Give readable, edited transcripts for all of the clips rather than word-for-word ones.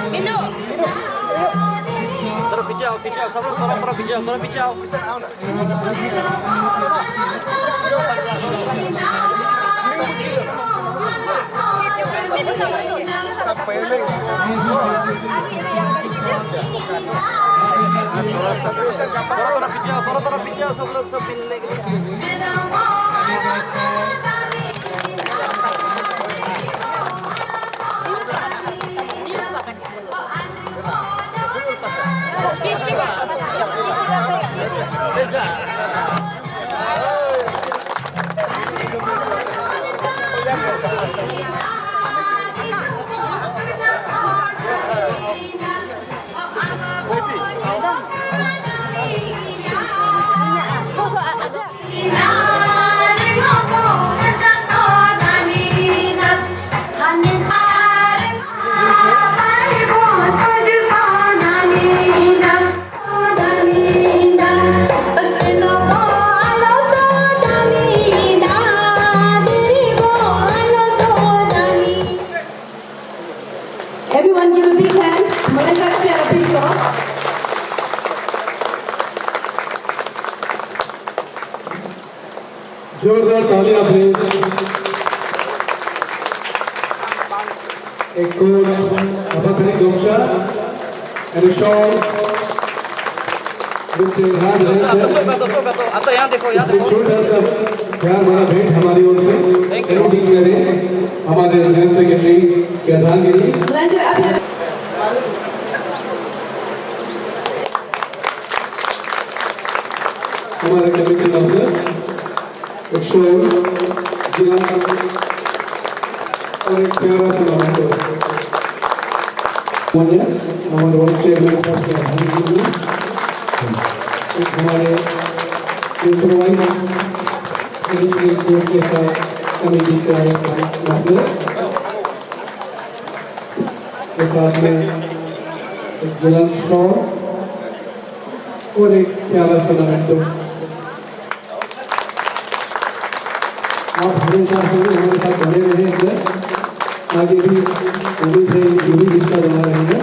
Minum. Terus bijau, sebelum terus bijau. Terus bijau sebelum sepindah. Everyone give a big hand. Mereka piara pintar. जोरदार तालियां please एक coat अबकरी गोमशा and a shawl with the hand Betul. Atau yang देखो छोटा सा प्यार भरा भेंट हमारी ओर से एडिटिंग करें हमारे जनरल सेक्रेटरी के अधान के लिए हमारे कमेटी मेंबर एक शोर जिला और एक प्यारा सा मोमेंटो हमारे वाइस चेयरमैन साहब के अधान के लिए हमारे इम्प्रोवाइज एडिशनल कोर्ट के साथ कमेटी का मेंबर के साथ में एक दुल्हन शॉल और एक प्यारा सा मोमेंटो आप हमेशा हमारे साथ बने रहे हैं आगे भी उम्मीद है जो भी रिश्ता बना रहेंगे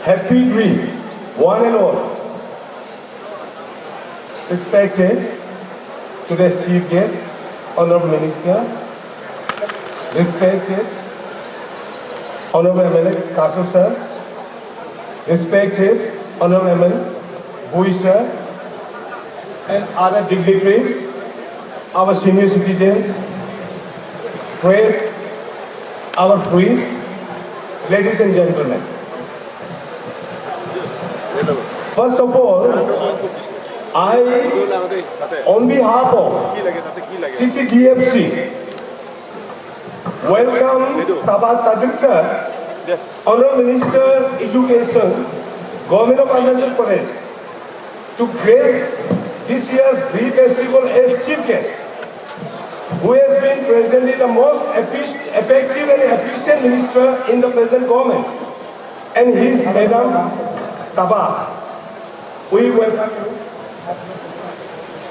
Happy dream, one and all. Respected today's chief guest, Honorable Minister, respected Honorable MLA Kasu sir, respected Honorable MLA Bui sir, and other dignitaries, our senior citizens, praise our priests, ladies and gentlemen. First of all, I, on behalf of CCDFC, welcome Tabat Tadir sir, Honorable Minister Education, Government of Arunachal Pradesh, to grace this year's Bee Festival as chief guest, who has been presently the most effective and efficient minister in the present government, and his Madam Taba. We welcome you.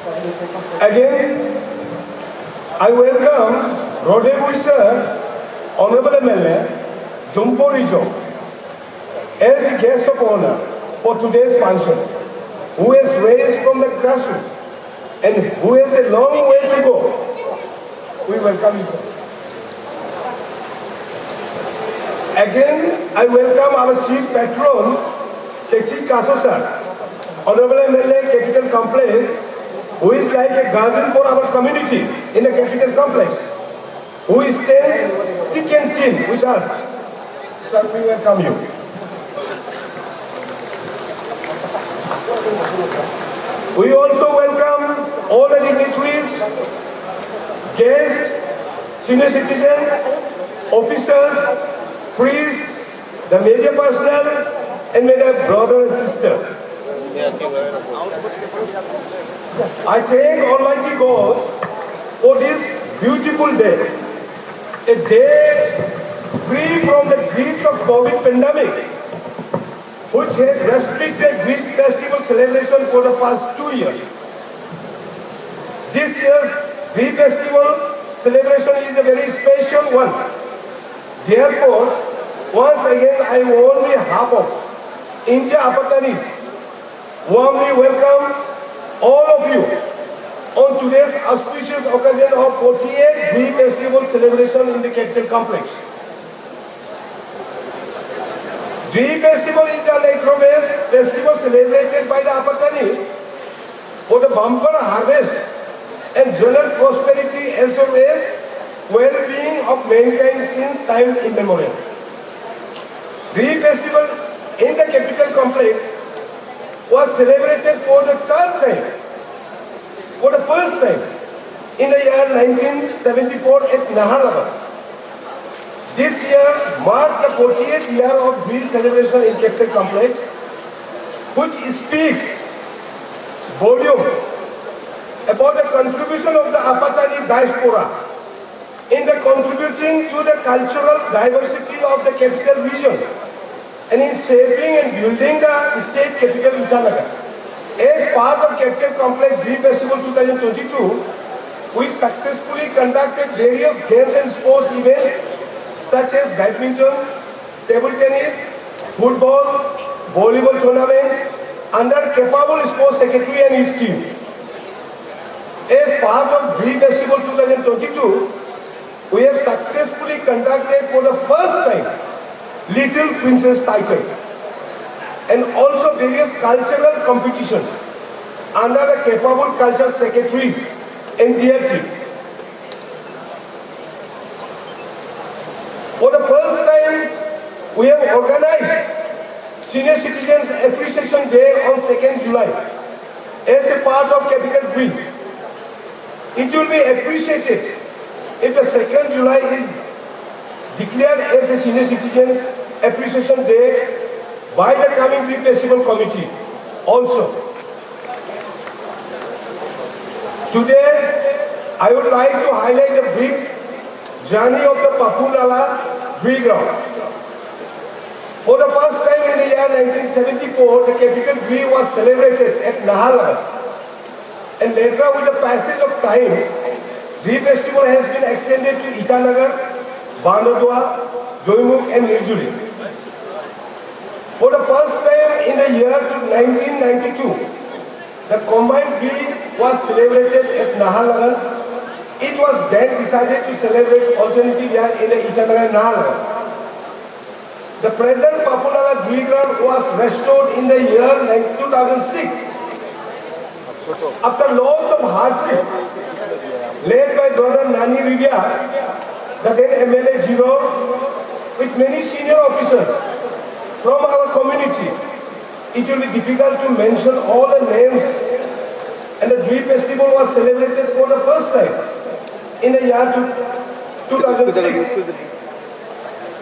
Again, I welcome Rodebui sir, Honorable MLA, Dumpo Rijo, as the guest of honor for today's function, who has raised from the grassroots and who has a long way to go. We welcome you. Again, I welcome our chief patron, Techi Kaso sir, Honorable MLA, Capital Complex, who is like a guardian for our community in the Capital Complex, who stands thick and thin with us. Sir, we welcome you. We also welcome all the dignitaries, guests, senior citizens, officers, priests, the media personnel, and my brothers and sisters. I thank Almighty God for this beautiful day, a day free from the griefs of COVID pandemic, which has restricted this festival celebration for the past 2 years. This year's Grief Festival celebration is a very special one. Therefore, once again, I on behalf of India Apatanis warmly welcome all of you on today's auspicious occasion of 48th Grief Festival celebration in the Capital Complex. Grief Festival is an agro-based festival celebrated by the Apatani for the bumper harvest and general prosperity as well as well-being of mankind since time immemorial. Grief Festival in the Capital Complex was celebrated for the first time in the year 1974 at Naharlagan. This year marks the 40th year of Grief celebration in Capital Complex, which speaks volume about the contribution of the Apatani diaspora in the contributing to the cultural diversity of the capital region and in shaping and building the state capital Itanagar. As part of Capital Complex Grief Festival 2022, we successfully conducted various games and sports events such as badminton, table tennis, football, volleyball tournament under capable sports secretary and his team. As part of Grief Festival 2022, we have successfully conducted for the first time Little Princess title and also various cultural competitions under the capable culture secretaries and their team. For the first time, we have organized Senior Citizens Appreciation Day on 2nd July as a part of Capital Grief. It will be appreciated if the 2nd July is declared as a Senior Citizens Appreciation Day by the coming Grief Festival Committee also. Today, I would like to highlight a brief journey of the Papunala Grief Ground. For the first time in the year 1974, the Capital Grief was celebrated at Naharlagan. And later, with the passage of time, Grief Festival has been extended to Itanagar, Banadua, Joymukh and Nirjuli. For the first time in the year 1992, the combined Grief was celebrated at Naharlagan. It was then decided to celebrate alternative year in the Itanagar and Naharlagan. The present Papunala Grief Ground was restored in the year 2006. After lots of hardship led by brother Nani Ridia, the then MLA Zero, with many senior officers from our community, it will be difficult to mention all the names, and the Grief Festival was celebrated for the first time in the year 2006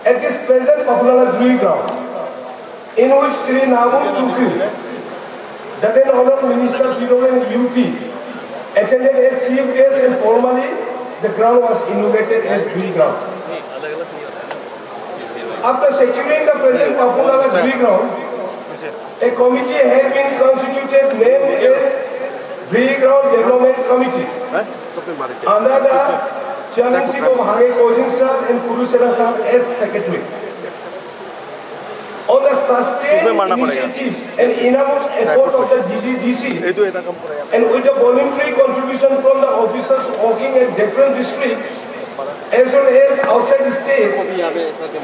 at this present Papunala Grief Ground, in which Sri Namun Tuki, the then Honorable Minister Piro and UP, attended as chief guest, and formally the ground was inaugurated as Grief Ground. After securing the present Papunala Grief Ground, a committee had been constituted named as Pre-ground Development Committee under the chairmanship of Hage Kozin sir and Kurusela sir as secretary. On the sustained initiatives and enormous effort of the DGDC and with the voluntary contribution from the officers working at different districts as well as outside the state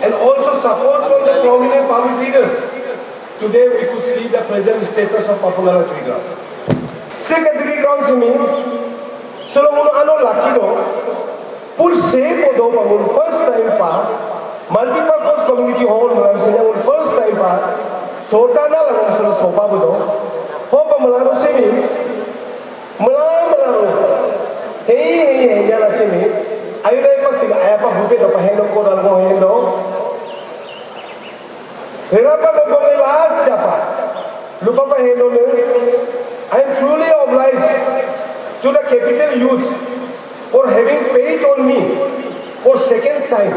and also support from the prominent public leaders, today we could see the present status of Papumala Triground. Secondary grounds mean Solomon Ano Lakino, full shape of the first time part, multi-purpose community hall Malam first time part, Sotana Langasala Sopabudo, Hopa Malano Simi, Malano, hey, Yala Simi, I like to Ayapa Bupe of Paheno Kodalgo Hendo, Hirapa Bobe last Japa, Lupa Paheno. I am truly obliged to the capital youth for having faith on me for second time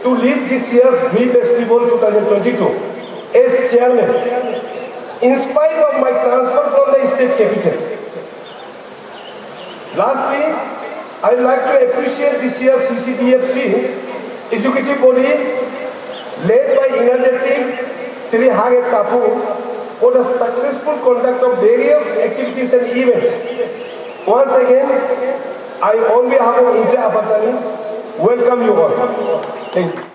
to lead this year's Dream Festival 2022 as chairman, in spite of my transfer from the state capital. Lastly, I would like to appreciate this year's CCDFC executive body led by energetic Sri Hage Tapu for the successful conduct of various activities and events. Once again, I, on behalf of India Apatani, welcome you all. Thank you.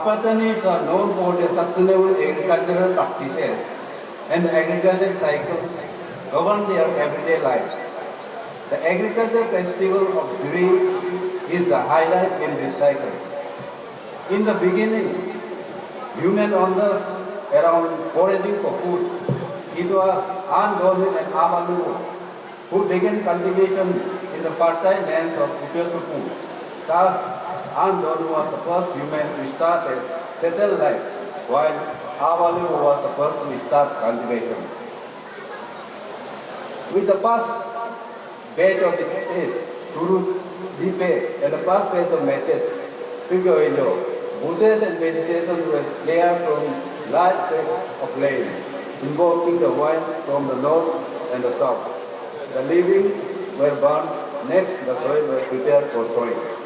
Apatanis are known for their sustainable agricultural practices and the agricultural cycles govern their everyday lives. The agricultural festival of Duri is the highlight in these cycles. In the beginning, human owners around foraging for food. It was Andoni and Amalu who began cultivation in the fertile lands of Upasupu. Thus, Andoni was the first human to start a settled life, while Amalu was the first to start cultivation. With the first batch of state, Turut, Dipe, and the first batch of Machet, Pigoilo, bushes and vegetation were cleared from large tracts of land, invoking the wind from the north and the south. The living were burned, next the soil was prepared for sowing.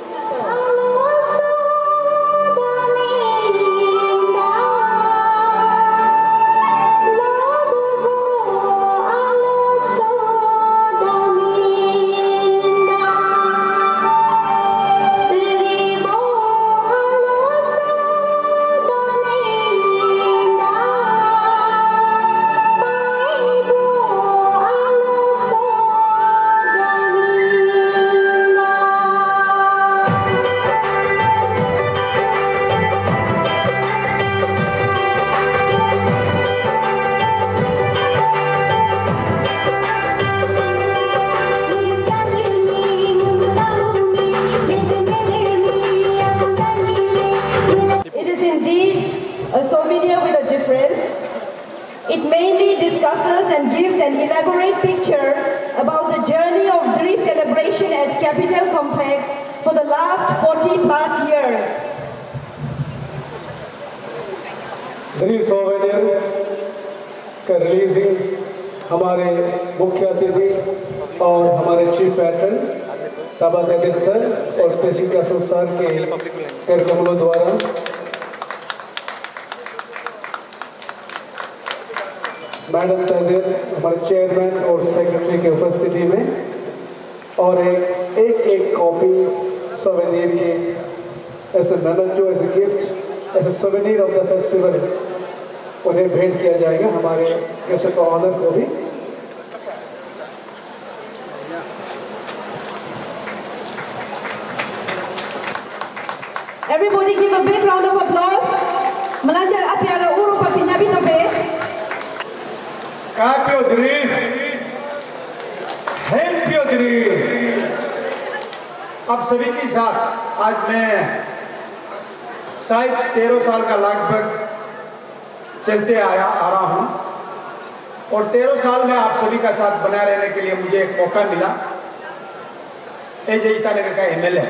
It mainly discusses and gives an elaborate picture about the journey of Duri celebration at Capital Complex for the last 40 plus years. Duri souvenir का releasing हमारे मुख्य अतिथि और हमारे chief pattern ताबा तेदिस sir और तेसिका sir के कार्यक्रमों द्वारा मैडम तादिर हमारे चेयरमैन और सेक्रेटरी के उपस्थिति में और एक कॉपी सोवेनियर की as a memento, as a gift, as a souvenir of the festival उन्हें भेंट किया जाएगा हमारे गेस्ट ऑफ ऑनर को भी। Everybody give a big round of applause. Melanjar apiara uru papinyabi tobe. Kapio Duri, Helpio Duri। अब सभी के साथ आज मैं शायद 13 साल का लगभग चलते आ रहा हूँ और 13 साल में आप सभी का साथ बना रहने के लिए मुझे एक मौका मिला। ईटानगर का एमएलए,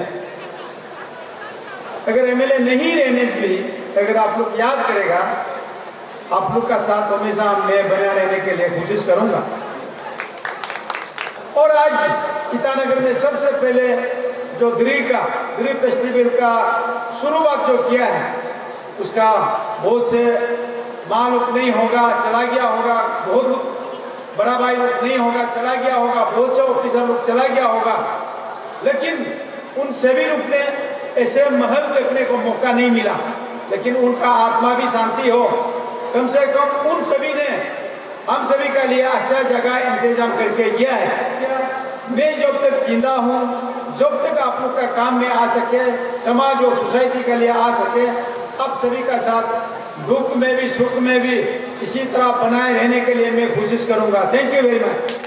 अगर एमएलए नहीं रहने से भी अगर आप लोग याद करेगा, आप लोग का साथ हमेशा मैं बना रहने के लिए कोशिश करूंगा। और आज ईटानगर में सबसे पहले जो दरी फेस्टिवल का शुरुआत जो किया है उसका बहुत से मालूम नहीं होगा, चला गया होगा, बहुत बड़ा भाई नहीं होगा, चला गया होगा, बहुत से ऑफिसर लोग चला गया होगा, लेकिन उन सभी लोग ने ऐसे महल देखने को मौका नहीं मिला लेकिन उनका आत्मा भी शांति हो। कम से कम उन सभी ने हम सभी के लिए अच्छा जगह इंतजाम करके दिया है। मैं जब तक जिंदा हूँ, जब तक आप लोग का काम में आ सके, समाज और सोसाइटी के लिए आ सके, आप सभी का साथ दुख में भी सुख में भी इसी तरह बनाए रहने के लिए मैं कोशिश करूँगा। Thank you very much.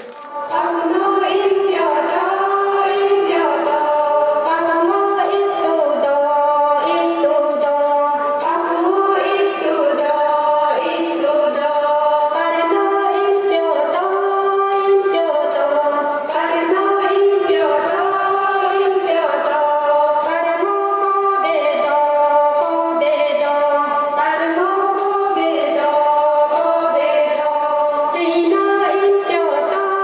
Sina in Kyoto.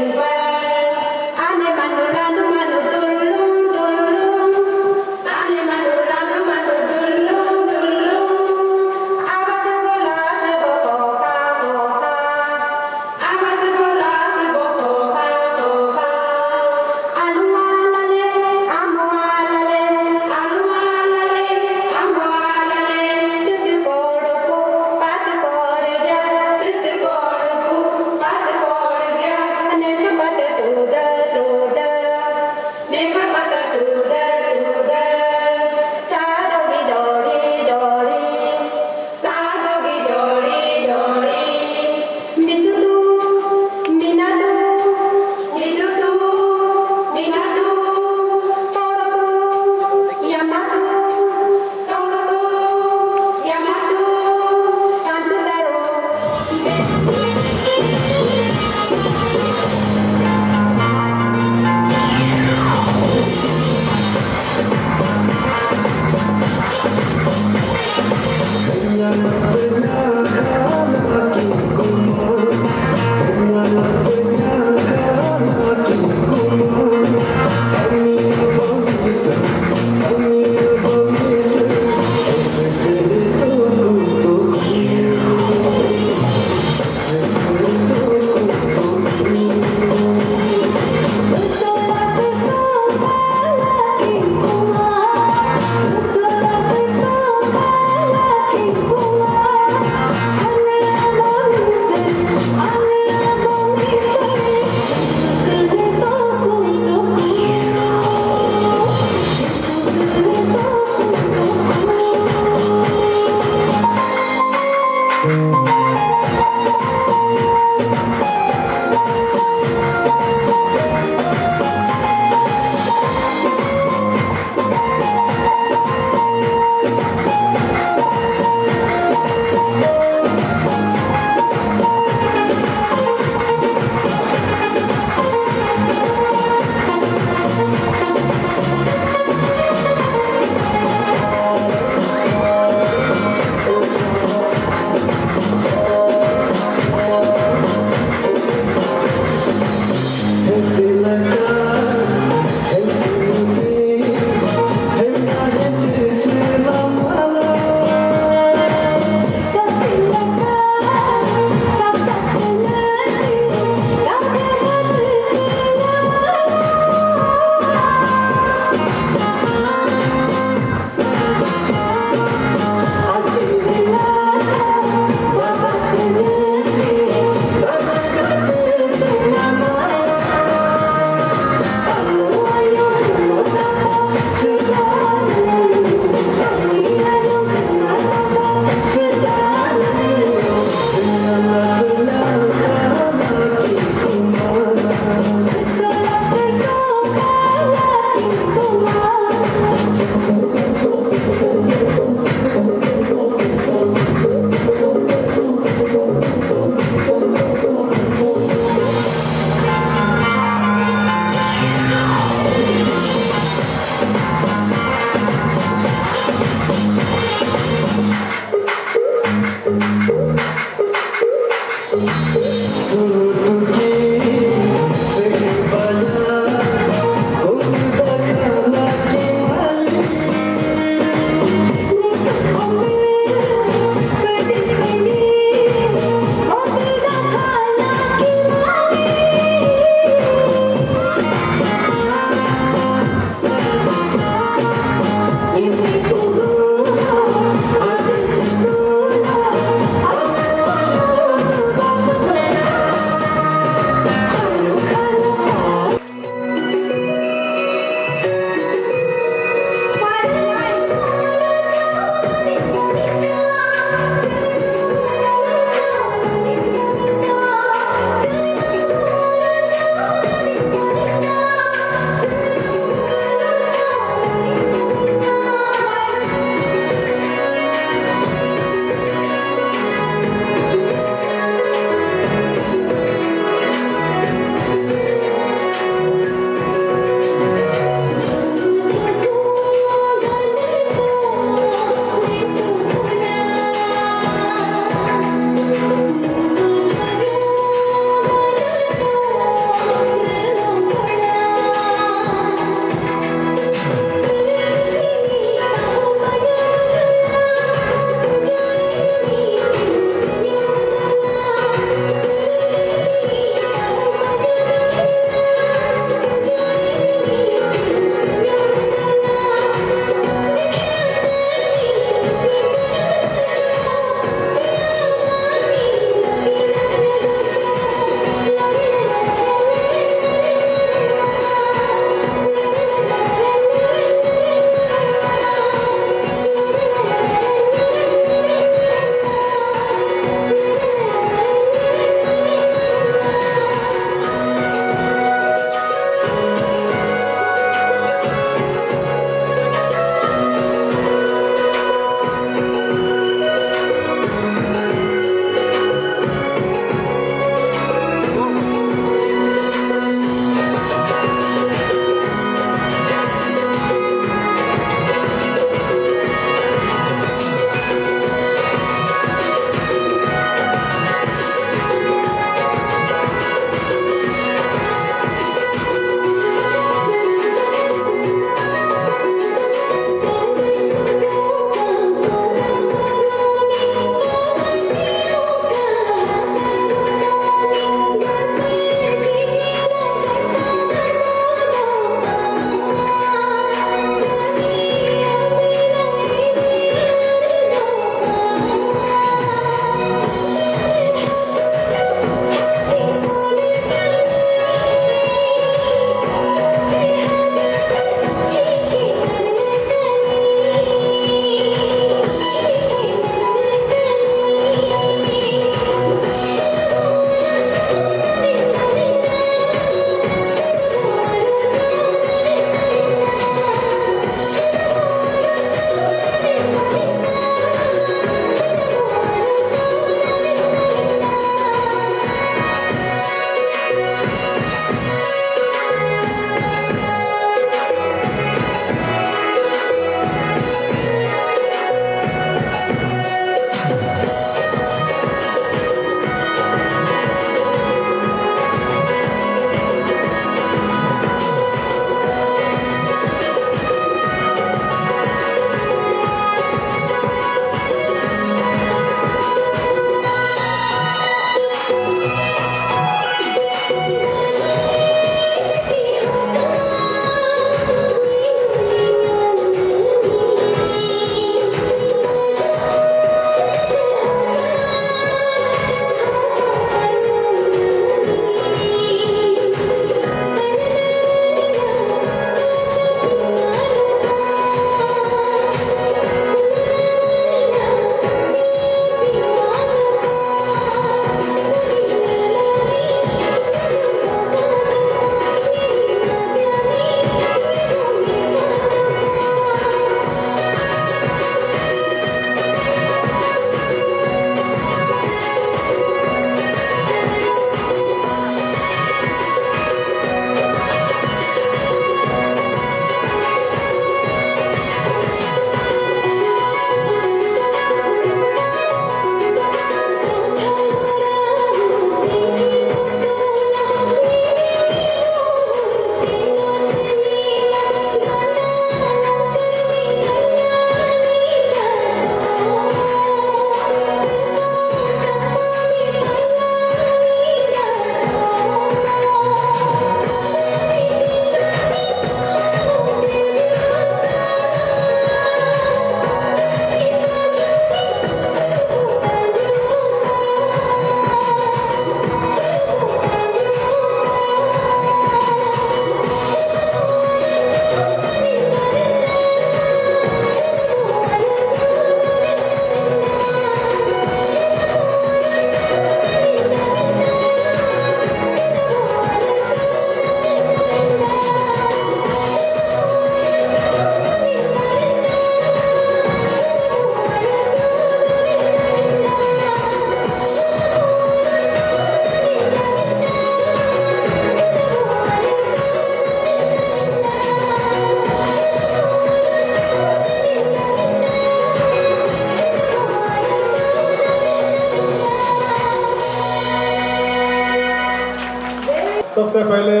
सबसे पहले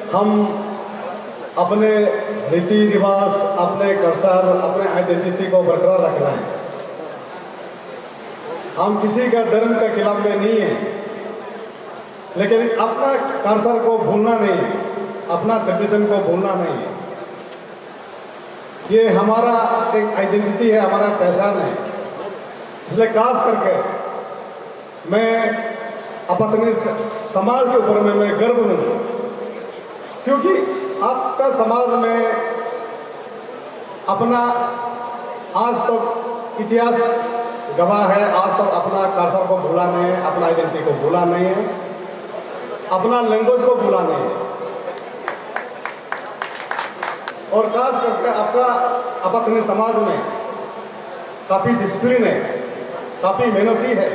हम अपने रीति रिवाज, अपने कल्चर, अपने आइडेंटिटी को बरकरार रखना है। हम किसी का धर्म के खिलाफ में नहीं है, लेकिन अपना कल्चर को भूलना नहीं है, अपना ट्रेडिशन को भूलना नहीं है। ये हमारा एक आइडेंटिटी है, हमारा पहचान है। इसलिए खास करके मैं अपने समाज के ऊपर में मैं गर्व हूँ, क्योंकि आपका समाज में अपना आज तक इतिहास गवाह है, आज तक अपना कल्चर को भूला नहीं है, अपना आइडेंटिटी को भूला नहीं है, अपना लैंग्वेज को भूला नहीं है। और खास करके आपका अपने समाज में काफ़ी डिसिप्लिन है, काफ़ी मेहनती है।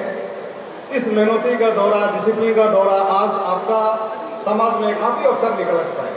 इस मेहनती का दौरा, डिसिप्लिन का दौरा आज आपका समाज में काफ़ी अवसर निकल सकता है।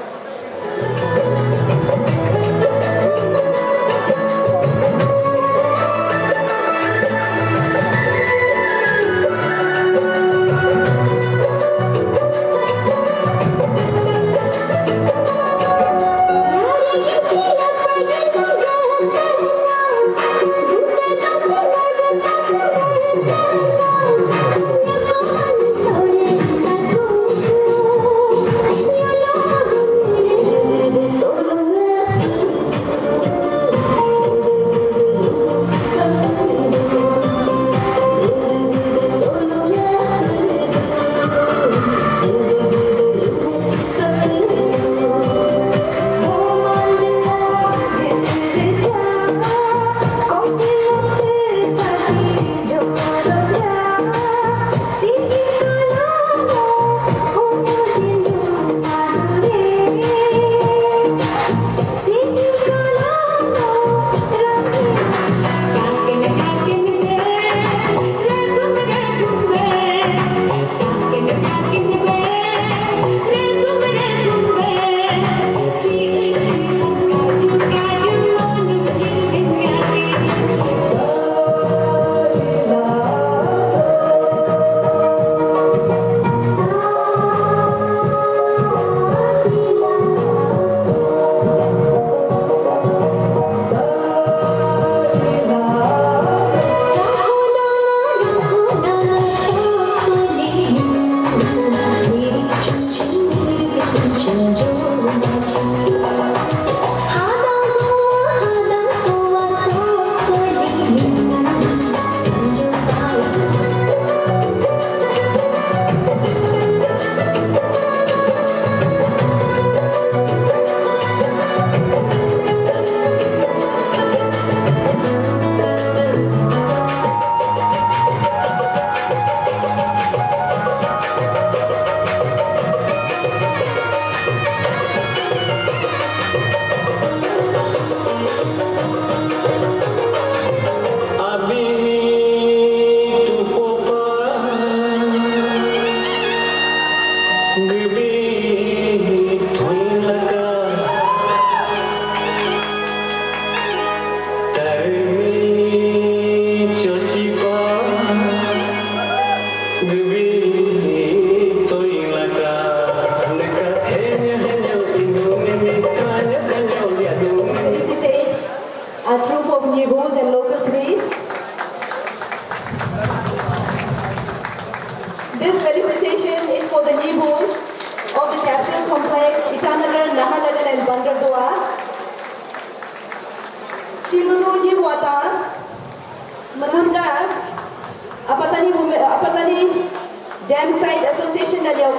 Dam Site Association na liyaw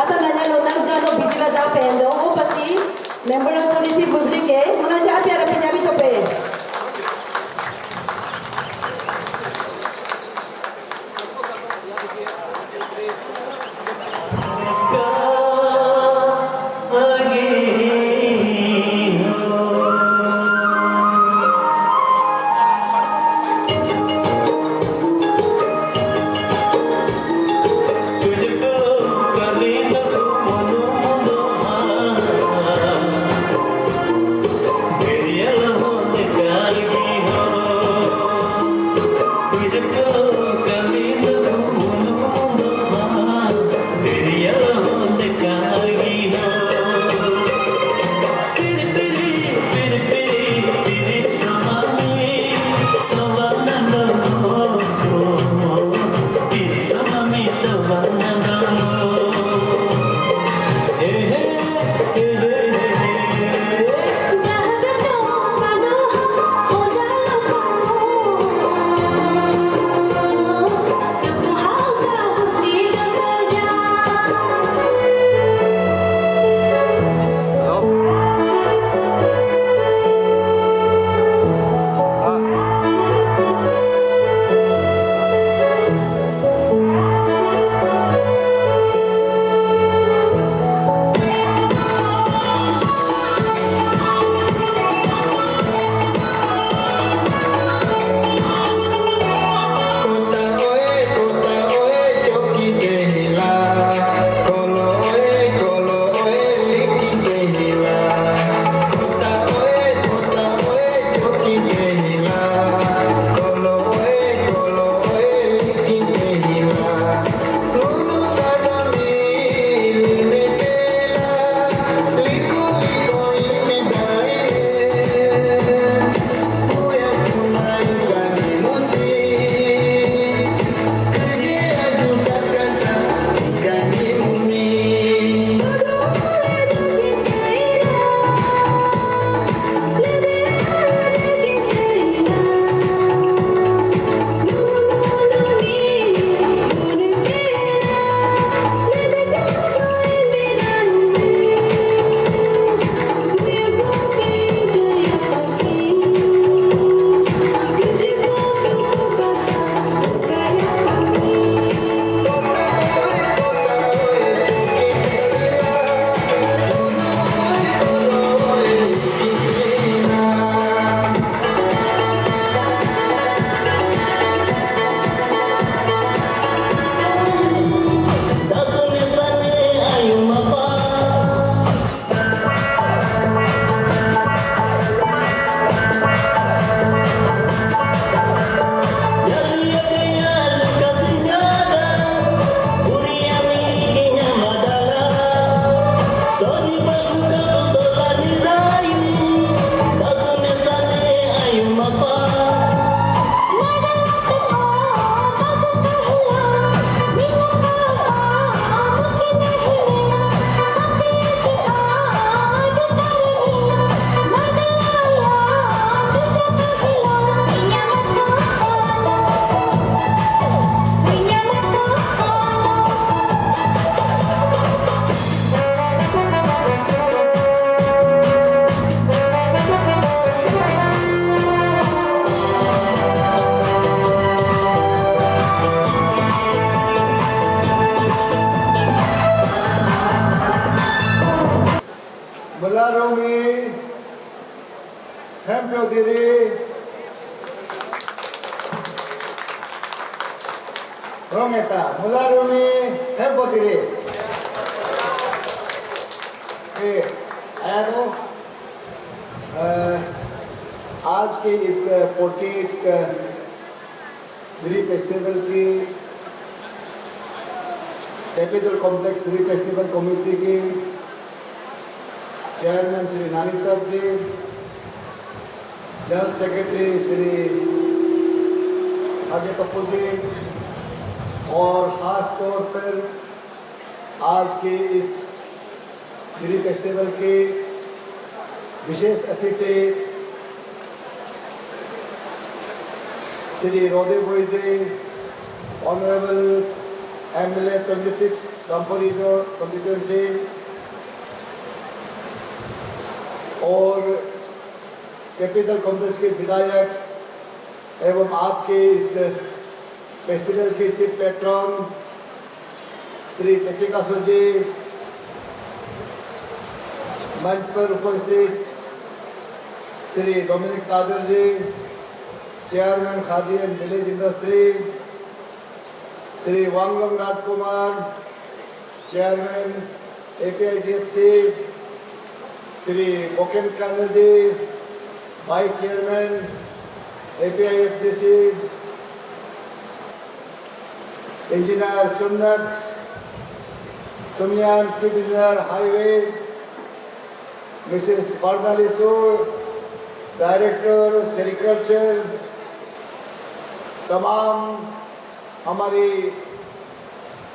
ata nanya lonas gano bisila da pendo o pasi member of Torisi Public mga japi ara pinyabi to pe. Yeah. Herbodiri. Rongeta, Mularumi Herbodiri. आया तो आज के इस 48 ड्रीम फेस्टिवल की capital complex dream festival committee की chairman Shri नानीतब जी, general secretary Shri आगे पप्पू जी और ख़ास तौर पर आज के इस ड्रीम फेस्टिवल के विशेष अतिथि श्री रोदे बोई जी, ऑनरेबल MLA 26 रामपुरीजो कॉन्स्टिट्यूंसी और कैपिटल कॉम्प्लेक्स के विधायक एवं आपके इस फेस्टिवल के चीफ पैट्रन श्री चचिकासु जी, मंच पर उपस्थित Shri Dominic Tadar ji, chairman Khadi and village industry, Shri Wangam Rajkumar, chairman APIGFC, Shri Moken कर्नल ji, vice chairman APIFGC, engineer Sumyan chief engineer highway, Mrs Varnalisu, director sericulture, तमाम हमारी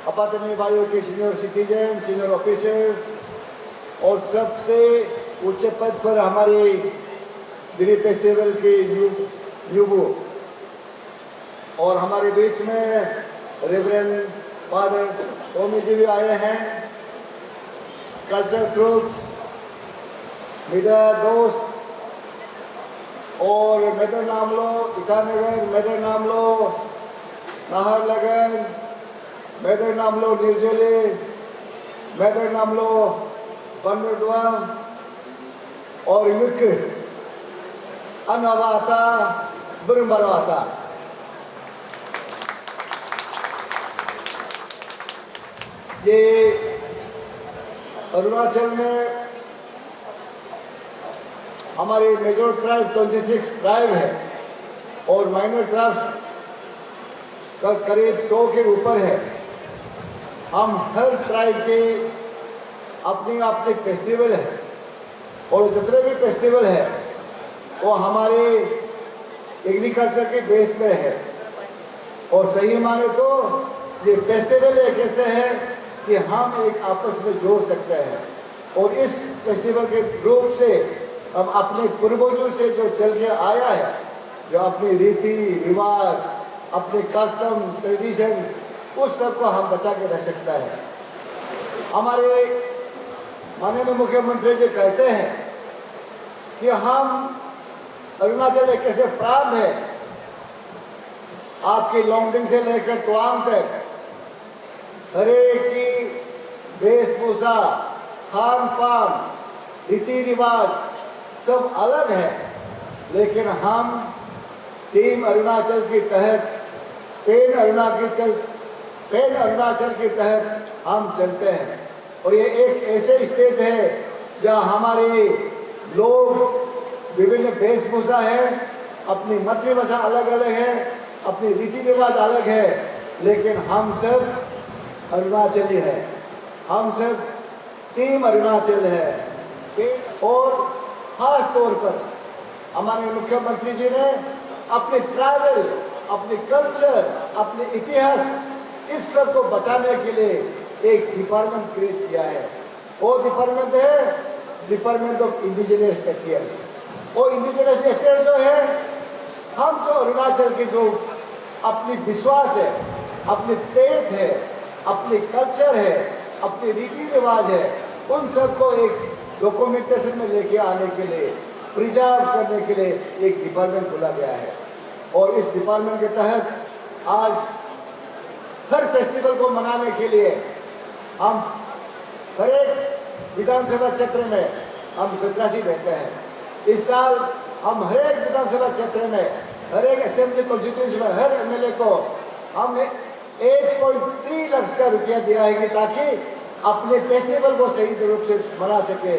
अपातनी भाइयों के सीनियर सिटीजन, सीनियर ऑफिसर्स और सबसे उच्च पद पर हमारी दिल्ली फेस्टिवल के युवो और हमारे बीच में रेवरेंड फादर टोमी जी भी आए हैं, कल्चर ग्रुप्स, मेरा दोस्त और मेदर नामलो ईटानगर, मेदर नामलो नाहरलगन, मेदर नामलो निर्जली, मेदर नामलो बंदरडुआ और युक अनवाता बुरमरवाता। ये अरुणाचल में हमारी मेजर ट्राइब 26 ट्राइब है और माइनर ट्राइब्स का करीब 100 के ऊपर है। हम हर ट्राइब के अपनी अपनी फेस्टिवल है और जितने भी फेस्टिवल है वो हमारे एग्रीकल्चर के बेस पे है और सही माने तो ये फेस्टिवल एक ऐसे है कि हम एक आपस में जोड़ सकते हैं और इस फेस्टिवल के रूप से हम अपने पूर्वजों से जो चल के आया है, जो अपनी रीति रिवाज, अपने कस्टम ट्रेडिशंस, उस सब को हम बचा के रख सकता है। हमारे माननीय मुख्यमंत्री जी कहते हैं कि हम अरुणाचल एक ऐसे प्रांत है, आपकी लोंगडिंग से लेकर तवांग तक हर एक की वेशभूषा, खान पान, रीति रिवाज सब अलग है, लेकिन हम टीम अरुणाचल के तहत पेन अरुणाचल के तहत हम चलते हैं और ये एक ऐसे स्टेट है जहाँ हमारे लोग विभिन्न वेशभूषा है, अपनी मातृभाषा अलग अलग है, अपनी रीति रिवाज अलग है, लेकिन हम सब अरुणाचली है, हम सब टीम अरुणाचल है। और खास तौर पर हमारे मुख्यमंत्री जी ने अपने ट्रैवल, अपने कल्चर, अपने इतिहास, इस सब को बचाने के लिए एक डिपार्टमेंट क्रिएट किया है। वो डिपार्टमेंट है डिपार्टमेंट ऑफ इंडिजिनियस अफेयर्स। वो इंडिजिनियस अफेयर्स जो है, हम जो अरुणाचल के जो अपनी विश्वास है, अपनी फेथ है, अपनी कल्चर है, अपनी रीति रिवाज है, उन सबको एक डॉक्यूमेंटेशन में लेके आने के लिए, प्रिजर्व करने के लिए एक डिपार्टमेंट खोला गया है। और इस डिपार्टमेंट के तहत आज हर फेस्टिवल को मनाने के लिए हम हर एक विधानसभा क्षेत्र में हम प्रत्याशी रहते हैं। इस साल हम हर एक विधानसभा क्षेत्र में, हर एक असेंबली कॉन्स्टिट्यूंसी में, हर एमएलए को हमने 1.3 लाख का रुपया दिया है कि ताकि अपने फेस्टिवल को सही रूप से मना सके।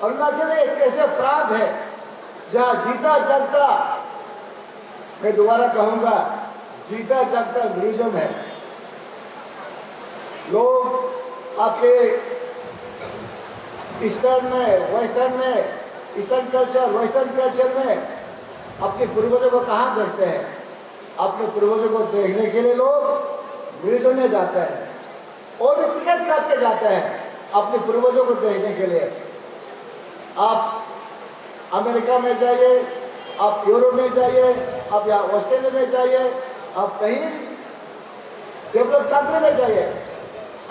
अरुणाचल एक ऐसे प्रांत है जहाँ जीता जागता, मैं दोबारा कहूँगा, जीता जागता म्यूजियम है। लोग आपके ईस्टर्न में, वेस्टर्न में, ईस्टर्न कल्चर, वेस्टर्न कल्चर में अपने पूर्वजों को कहाँ देखते हैं? अपने पूर्वजों को देखने के लिए लोग म्यूजियम में जाते हैं और भी टिकट काट के जाते हैं अपने पूर्वजों को देखने के लिए। आप अमेरिका में जाइए, आप यूरोप में जाइए, आप यहाँ ऑस्ट्रेलिया में जाइए, आप कहीं भी डेवलप कंट्री में जाइए,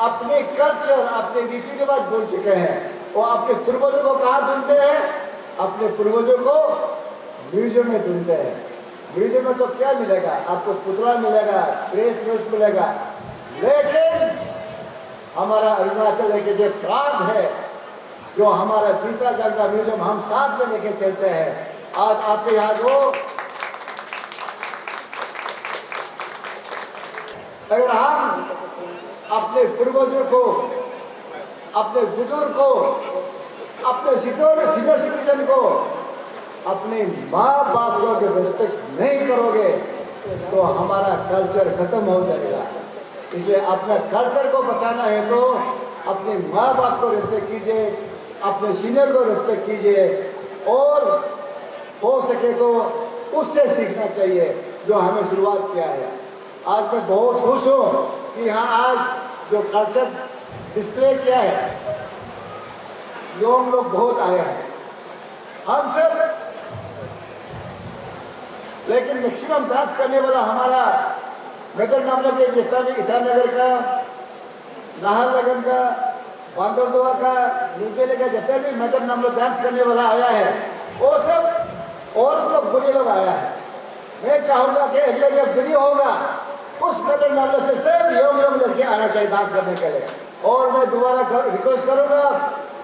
अपने कल्चर, अपने रीति रिवाज भूल चुके हैं। वो अपने पूर्वजों को कहाँ ढूंढते हैं? अपने पूर्वजों को म्यूजियम में ढूंढते हैं। म्यूजियम में तो क्या मिलेगा? आपको पुतला मिलेगा, ड्रेस मिलेगा, लेकिन हमारा अरुणाचल एक ऐसे प्रांत है जो हमारा जीता जागता म्यूजियम हम साथ में लेके चलते हैं। आज आपके यहाँ जो अगर हम अपने पूर्वजों को, अपने बुजुर्ग को, अपने सीनियर सिटीजन को, अपने माँ बाप को अगर रिस्पेक्ट नहीं करोगे तो हमारा कल्चर खत्म हो जाएगा। इसलिए अपने कल्चर को बचाना है तो अपने माँ बाप को रिस्पेक्ट कीजिए, अपने सीनियर को रिस्पेक्ट कीजिए और हो सके तो उससे सीखना चाहिए जो हमें शुरुआत किया है। आज मैं बहुत खुश हूँ कि यहाँ आज जो कल्चर डिस्प्ले किया है, लोग बहुत आए हैं, हम सब, लेकिन मैक्सिमम डांस करने वाला हमारा मेदर नामला के जितना भी ईटानगर का, नाहरलगन का, बांदरदोआ का, न्यूडेली का जितना भी मेदर नामला डांस करने वाला आया है वो सब और लोग बुरे लोग आया है। मैं चाहूँगा कि अगले जब दिल्ली होगा उस मेदर नामला से सब यंग लड़के आना चाहिए डांस करने के लिए। और मैं दोबारा रिक्वेस्ट करूँगा,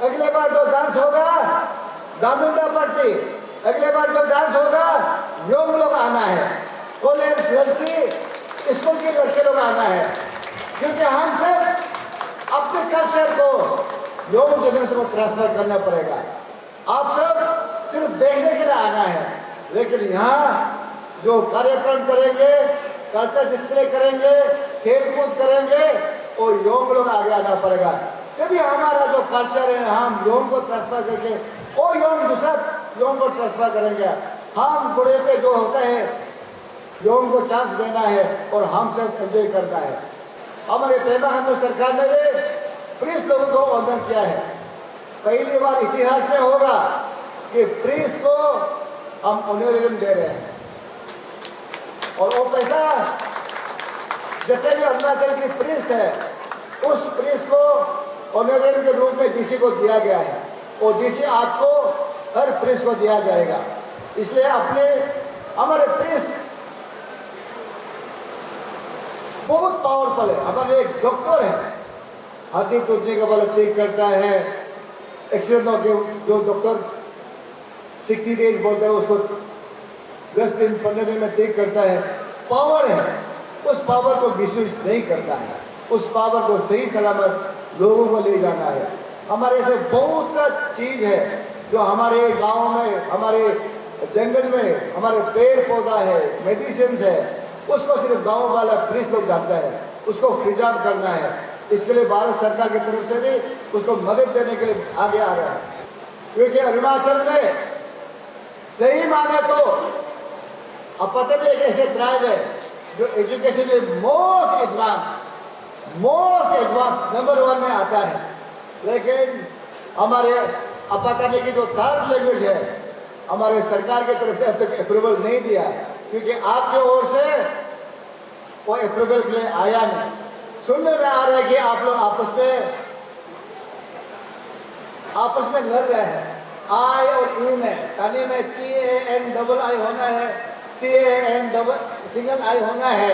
अगले बार जो डांस होगा दामुंडा पार्टी, अगले बार जब डांस होगा यंग लोग आना है, कॉलेज लड़की, स्कूल के लड़के लोग आना है, क्योंकि हम सब अपने कल्चर को यंग जनरेशन को ट्रांसफर करना पड़ेगा। आप सब सिर्फ देखने के लिए आना है, लेकिन यहाँ जो कार्यक्रम करेंगे, कल्चर डिस्प्ले करेंगे, खेल कूद करेंगे और यंग लोग आगे आना पड़ेगा। तभी हमारा जो कल्चर है हम यंग को ट्रांसफर करके वो यंग दूसरा यंग को ट्रांसफर करेंगे। हम बड़े पे जो होता है यंग को चांस देना है और हम सब एंजॉय करना है। हमारे पेमा खान सरकार ने भी प्रिंस लोगों को ऑनर किया है। पहली बार इतिहास में होगा कि प्रिंस को हम ऑनरियम दे रहे हैं और वो पैसा जितने भी अरुणाचल की प्रिंस है उस प्रिंस को ऑनरियम के रूप में डीसी को दिया गया है और डीसी आपको हर प्रिंस को दिया जाएगा। इसलिए अपने हमारे प्रिंस बहुत पावरफुल है। हमारे एक डॉक्टर है, हाथी टूटने का बल ठीक करता है, एक्सीडेंट होकर जो डॉक्टर 60 डेज बोलते हैं उसको 10 दिन 15 दिन में ठीक करता है। पावर है, उस पावर को मिसयूज नहीं करता है, उस पावर को सही सलामत लोगों को ले जाना है। हमारे ऐसे बहुत सा चीज़ है जो हमारे गाँव में, हमारे जंगल में, हमारे पेड़ पौधा है, मेडिसिन है, उसको सिर्फ गाँव वाला प्रिंस लोग जानता है, उसको प्रिजर्व करना है। इसके लिए भारत सरकार की तरफ से भी उसको मदद देने के लिए आगे आ रहा है, क्योंकि अरुणाचल में सही माने तो अपतन एक ऐसे ट्राइब है जो एजुकेशन में मोस्ट एडवांस नंबर 1 में आता है, लेकिन हमारे अपतन की जो थर्ड लैंग्वेज है हमारे सरकार की तरफ से अब तक अप्रूवल नहीं दिया, क्योंकि आपके ओर से वो अप्रूवल के लिए आया नहीं। सुनने में आ रहा है कि आप लोग आपस में लड़ रहे हैं, आई और ई में, तानी में TAN डबल आई होना है, TAN डबल सिंगल आई होना है,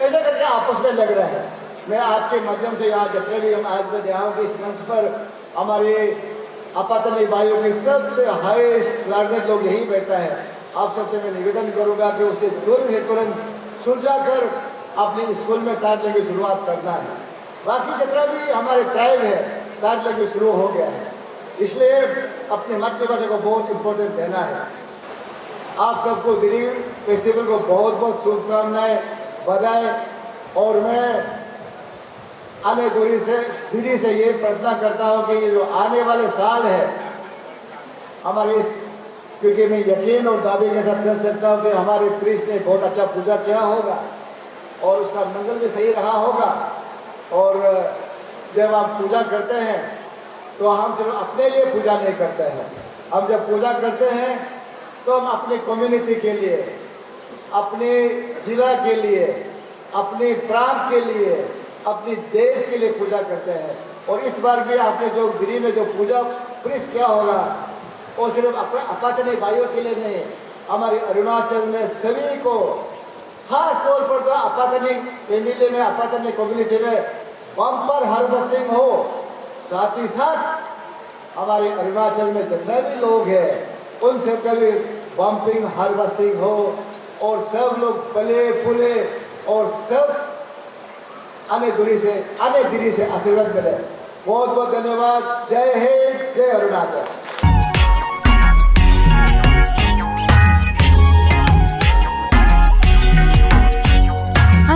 ऐसे करके आपस में लग रहे हैं। मैं आपके माध्यम से यहाँ जितने भी हम आज मैं यहाँ इस मंच पर हमारे आपातनी भाइयों के सबसे हाईएस्ट लर्नर लोग यही बैठा है। आप सबसे मैं निवेदन करूंगा कि उसे तुरंत सुलझा कर अपने स्कूल में ताजले की शुरुआत करना है। बाकी जितना भी हमारे ट्राइब है ताजले की शुरू हो गया है, इसलिए अपनी मातृभाषा को बहुत इम्पोर्टेंस देना है। आप सबको दिल्ली फेस्टिवल को बहुत बहुत शुभकामनाएं, बधाई। और मैं आने दिल्ली से ये प्रार्थना करता हूँ कि ये जो आने वाले साल है हमारे इस, क्योंकि मैं यकीन और दावे के साथ कह सकता हूँ कि हमारे प्रीस्ट ने बहुत अच्छा पूजा किया होगा और उसका मंगल भी सही रहा होगा। और जब आप पूजा करते हैं तो हम सिर्फ अपने लिए पूजा नहीं करते हैं, हम जब पूजा करते हैं तो हम अपनी कम्युनिटी के लिए, अपने जिला के लिए, अपने प्रांत के लिए, अपने देश के लिए पूजा करते हैं। और इस बार भी आपने जो गिरी में जो पूजा प्रीस्ट किया होगा वो सिर्फ अपने आपातनी भाइयों के लिए नहीं, हमारे अरुणाचल में सभी को, खास तौर पर तो आपातनी फैमिली में, आपातनी कम्युनिटी में बम्पर हार्वेस्टिंग हो। साथ ही साथ हमारे अरुणाचल में जितने भी लोग हैं उन सब का भी बम्पिंग हार्वेस्टिंग हो और सब लोग पले फूले और सब आने दिल्ली से आशीर्वाद मिले। बहुत बहुत धन्यवाद। जय हिंद, जय Arunachal.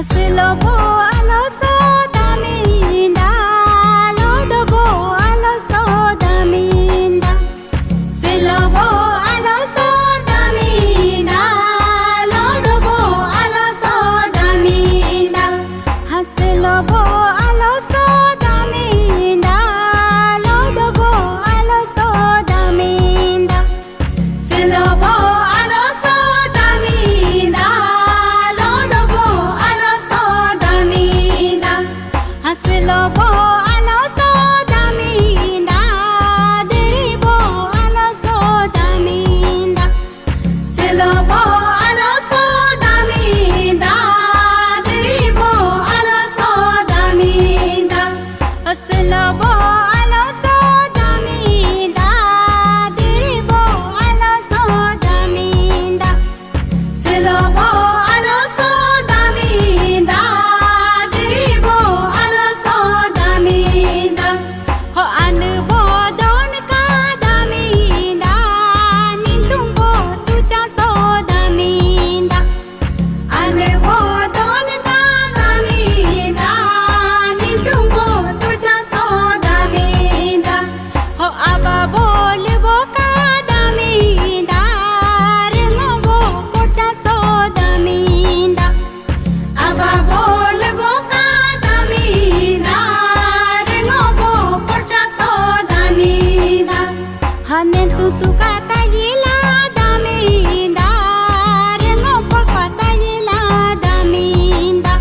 Asilobo aloso daminda, lodobo aloso daminda. Silobo aloso daminda, lodobo aloso daminda. Asilobo aloso daminda, lodobo aloso daminda. Silobo aloso daminda, lodobo aloso daminda. Asilobo aloso daminda, deribo aloso daminda. Silobo aloso daminda, deribo aloso daminda. Asilobo aloso daminda, deribo aloso daminda. Silobo aloso daminda, deribo aloso daminda. Ho anubo don ka daminda, nintumbo tuja so daminda. Anubo don ka daminda, nintumbo tuja so daminda. Ho ababo libo ka daminda, ringobo kocha so daminda. Ababo libo ka daminda, ringobo kocha so daminda. Hanen tutu kata yila daminda, ringobo kata yila daminda.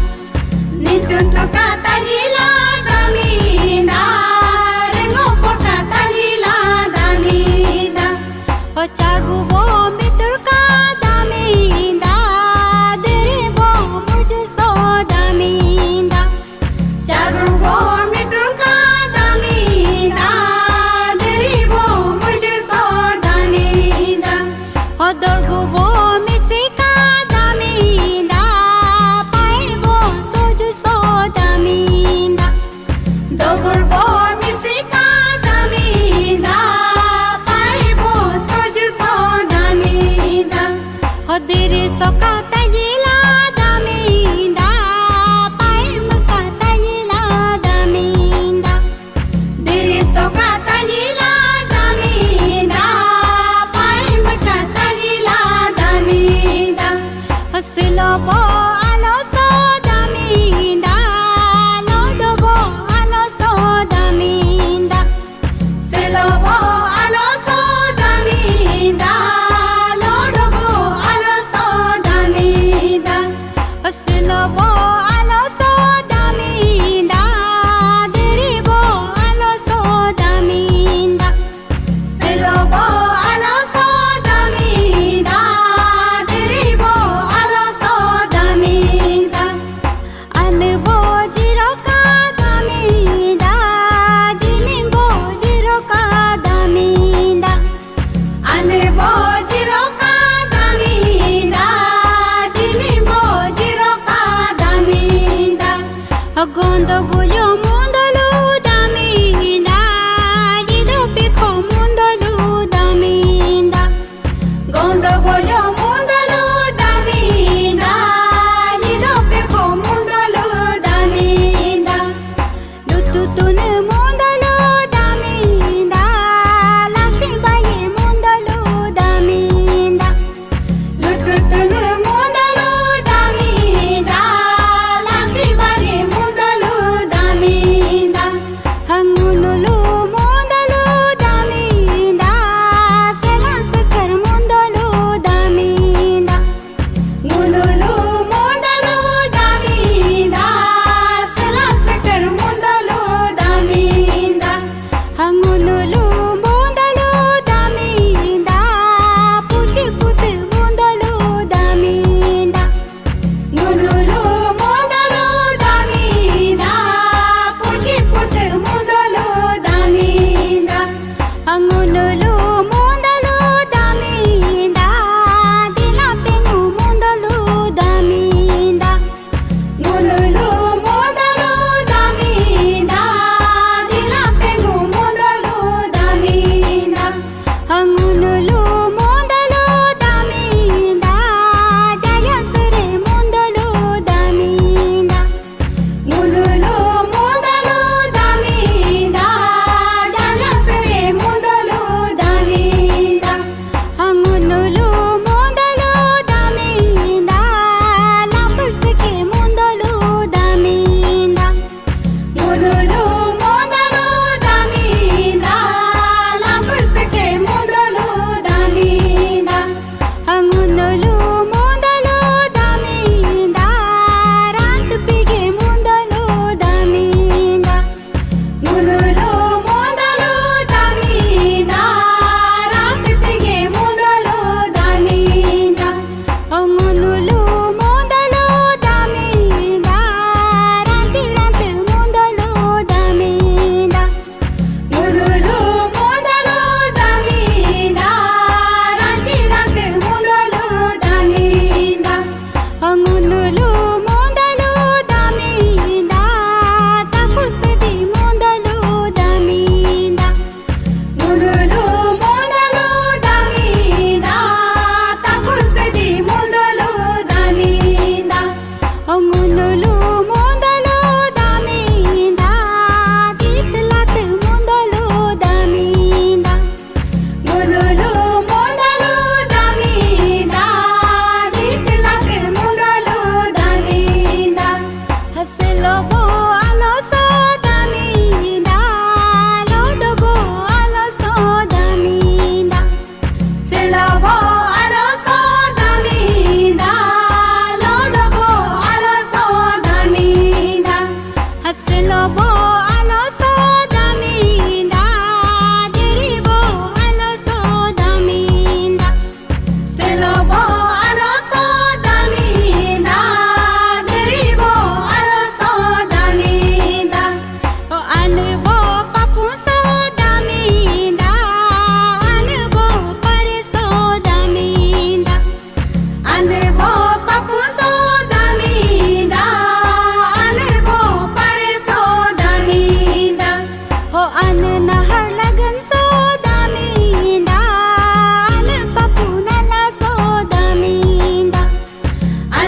Nintuntu kata yila daminda, ringobo kata yila daminda. O chagubo mitur ka daminda, deribo muju so daminda. Chagubo mitur ka daminda, deribo muju so daminda. O dorgubo misika daminda, paibo soju so daminda. Dorgubo misika daminda, paibo soju so daminda. O diri so kata yila daminda, paim kata yila daminda. Diri so kata yila daminda, paim kata yila daminda. Asilobo aloso daminda, lodobo aloso daminda. Silobo aloso daminda, lodobo aloso daminda. Asilobo aloso daminda, deribo aloso daminda. Silobo aloso daminda, deribo aloso daminda.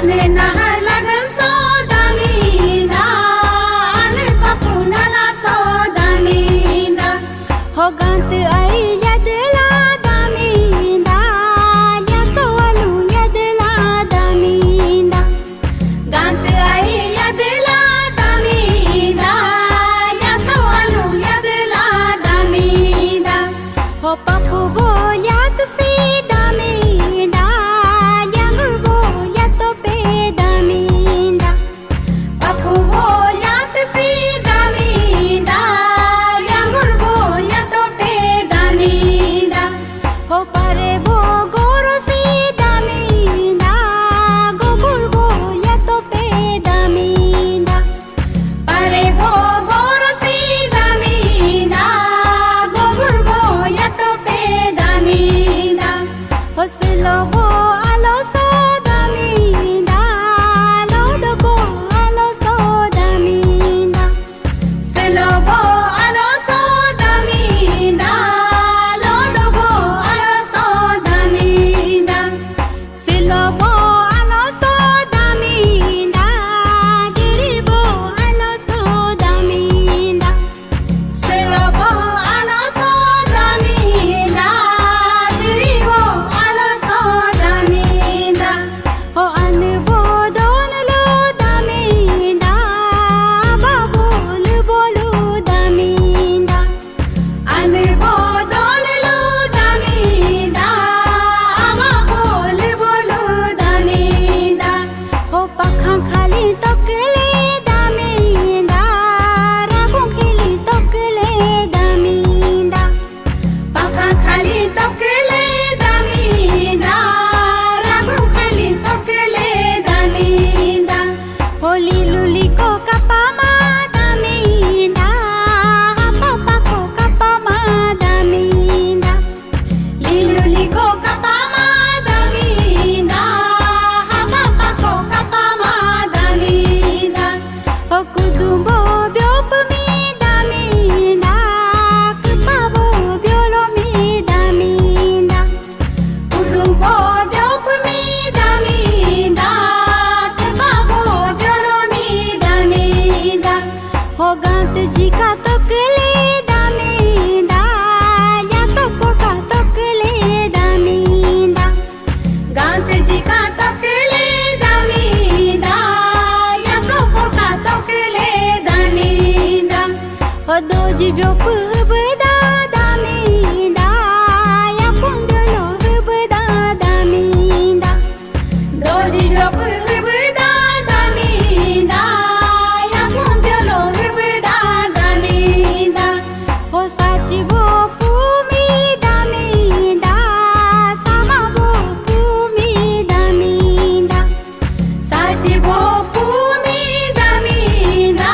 ane nah lagan so daminda ane papuna la so daminda ho gant ai yadla daminda ya so alu yadla daminda gant ai yadla daminda ya so alu yadla daminda ho papu boyat si daminda yangur boyat pe daminda papu boyat si daminda yangur boyat pe daminda ho pare bo goro si daminda gogul boyat pe daminda pare bo goro si daminda gogul boyat pe daminda ho silo bo alo so daminda lo bo alo so daminda silo bo alo so daminda lo bo alo so daminda silo bo alo so daminda giri bo alo so daminda silo bo alo so daminda giri bo alo so daminda ho an bo don lo daminda babul bolu daminda an bo don lo daminda babul bolu daminda ho pakha khali tokle daminda ragu khili tokle daminda pakha khali tokle daminda ragu khali tokle daminda holi luli ko kapama daminda papa ko kapama daminda liluli ko kapama daminda papa ko kapama daminda okudumbo byopmi daminda kapabo byolomi daminda kudumbo byopmi daminda kapabo byolomi daminda ho gant ji ka tokle daminda ya sopor ka tokle daminda gant ji ka tokle daminda ya sopor ka tokle daminda ho doji byop bda daminda ya pundlo bda daminda doji byop bda daminda ya pundlo bda daminda ho sachi bo pumi daminda sama bo pumi daminda sachi bo pumi daminda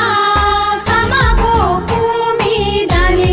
sama bo pumi daminda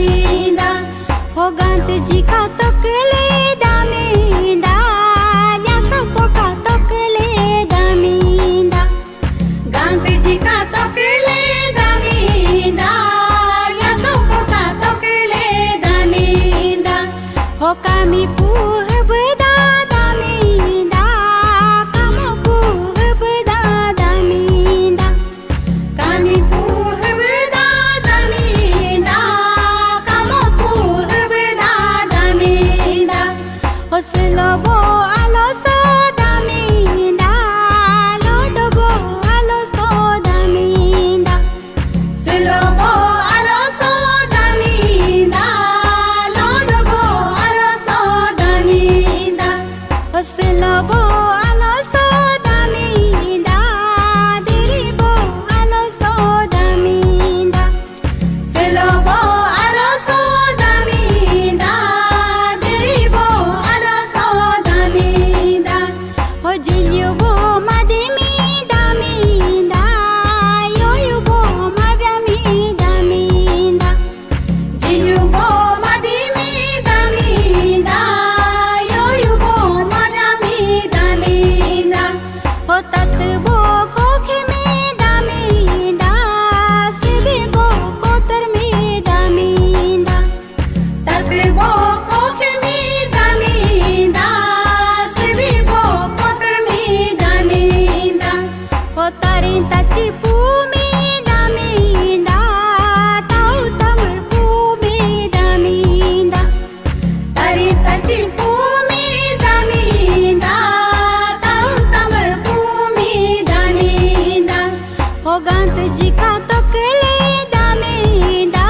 tarinta cipumi daminda, tau tamar pumi daminda. Tarinta cipumi daminda, tau tamar pumi daminda. O gant jika tokle daminda,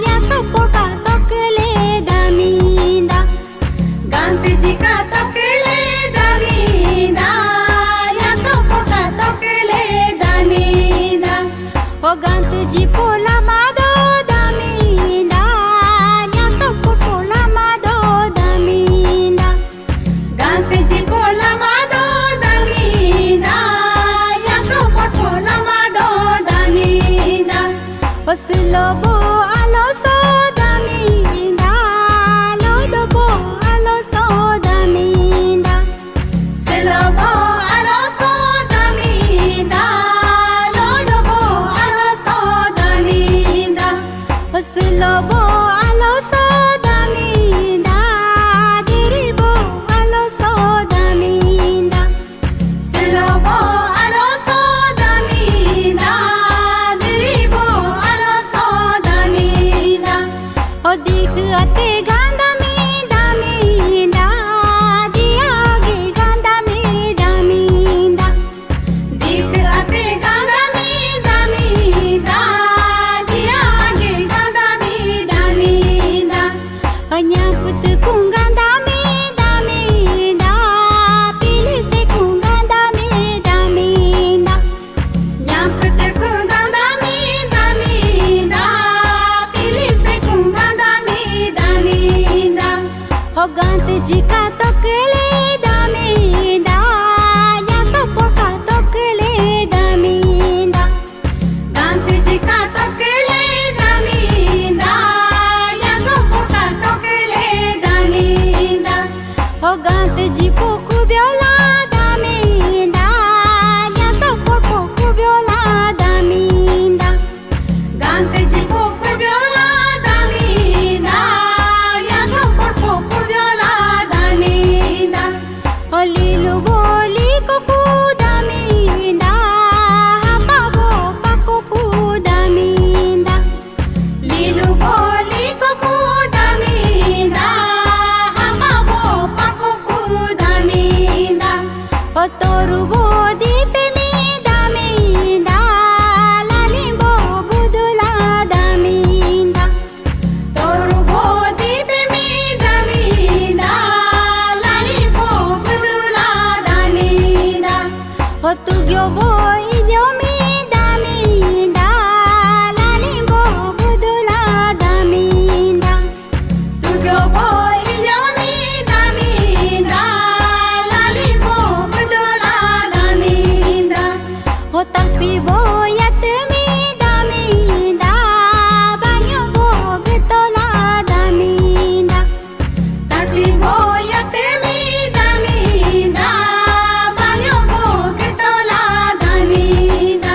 ya sopota tokle daminda. Gant jika tokle daminda, ya sopota tokle daminda. O gant jipola mado daminda, ya sopotola mado daminda. Gant jipola mado daminda, ya sopotola mado daminda. Pasilobo aloso daminda, lodobo aloso daminda. Silobo aloso daminda, lodobo aloso daminda. Pasilobo aloso daminda, diribo aloso daminda. Silobo aloso daminda, diribo aloso daminda. O dikhate ganda mi daminda, diage ganda mi daminda. Dikhate ganda mi daminda, diage ganda mi daminda. Anyakut kung ganda mi daminda, pilih se kung ganda mi daminda. Nyakut kung ganda mi daminda, pilih se kung ganda mi daminda. O gant jika tokle daminda, ya sopota tokle daminda. Gant jika tokle daminda, ya sopota tokle daminda. O gant jipo kubiola daminda, ya sopopo kubiola daminda. Gant jipo kubiola daminda, ya sopopo kubiola daminda. O lilu boli kuku daminda, hapabo pakuku daminda. Lilu boli kuku daminda, hapabo pakuku daminda. O toru bodi pemi daminda, lalimbo budula daminda. Toru bodi pemi daminda, lalimbo budula daminda. O tugyo boy yomi daminda, lalimbo budula daminda. Tugyo boy yomi daminda, lalimbo budula daminda. O tapi boy atmi daminda, banyo bogtola daminda. Tapi boy atmi daminda, banyo bogtola daminda.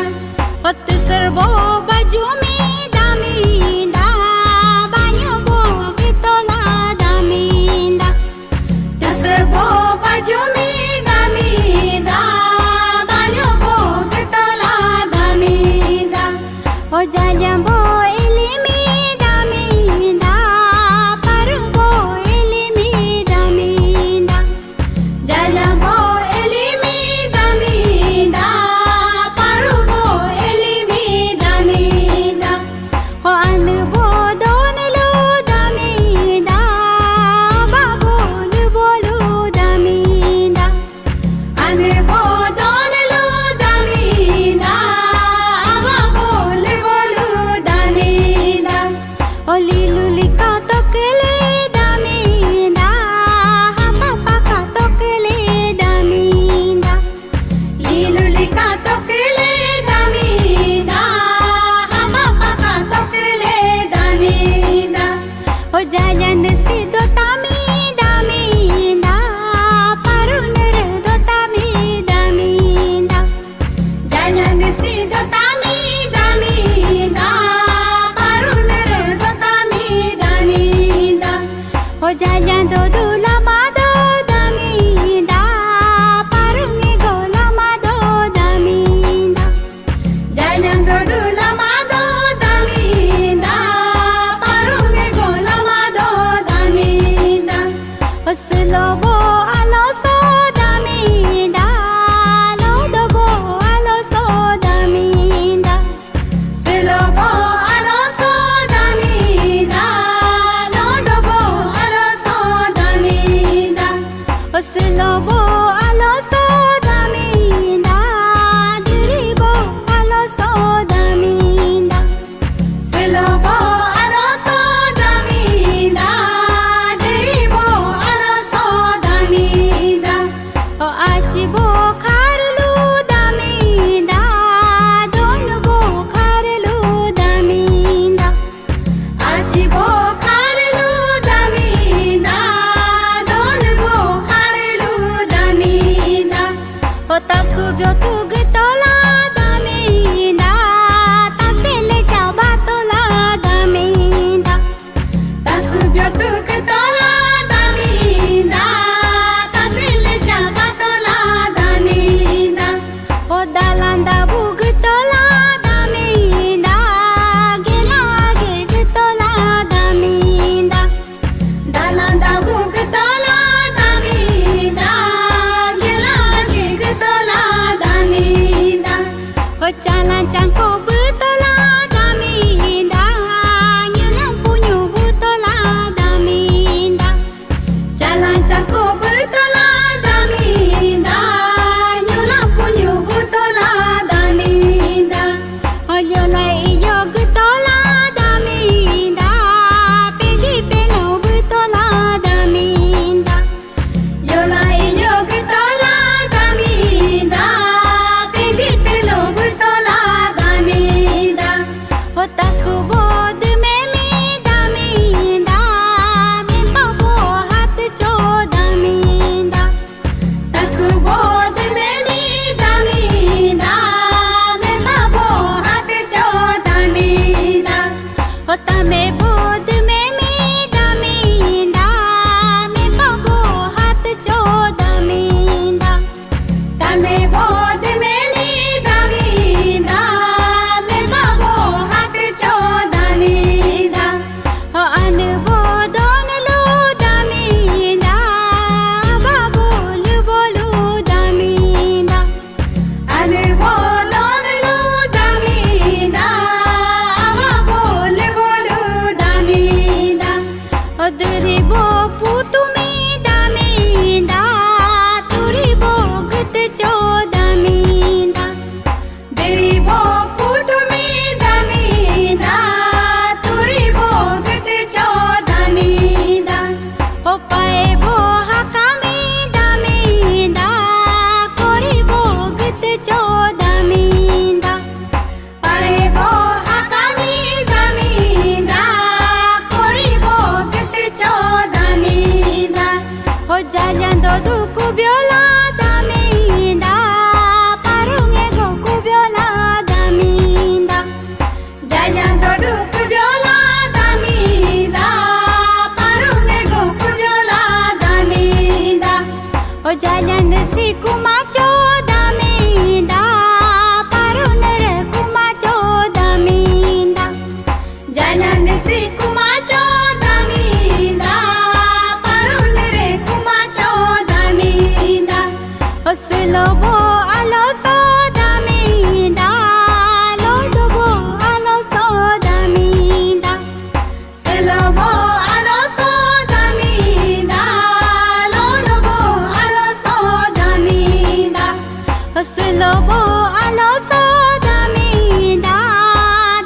Selobo alo sodaminda,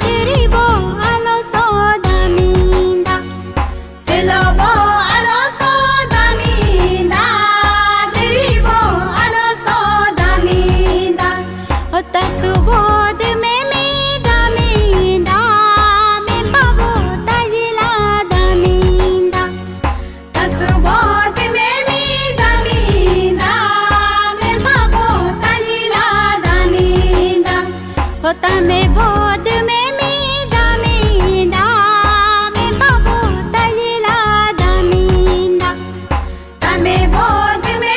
diribo alo sodaminda. Selobo alo sodaminda, diribo alo sodaminda. Ota subod me daminda, me pabo tajila daminda. Tasubod me daminda, me pabo tajila daminda. Ota me bod me daminda, me pabo tajila daminda. Tame bod me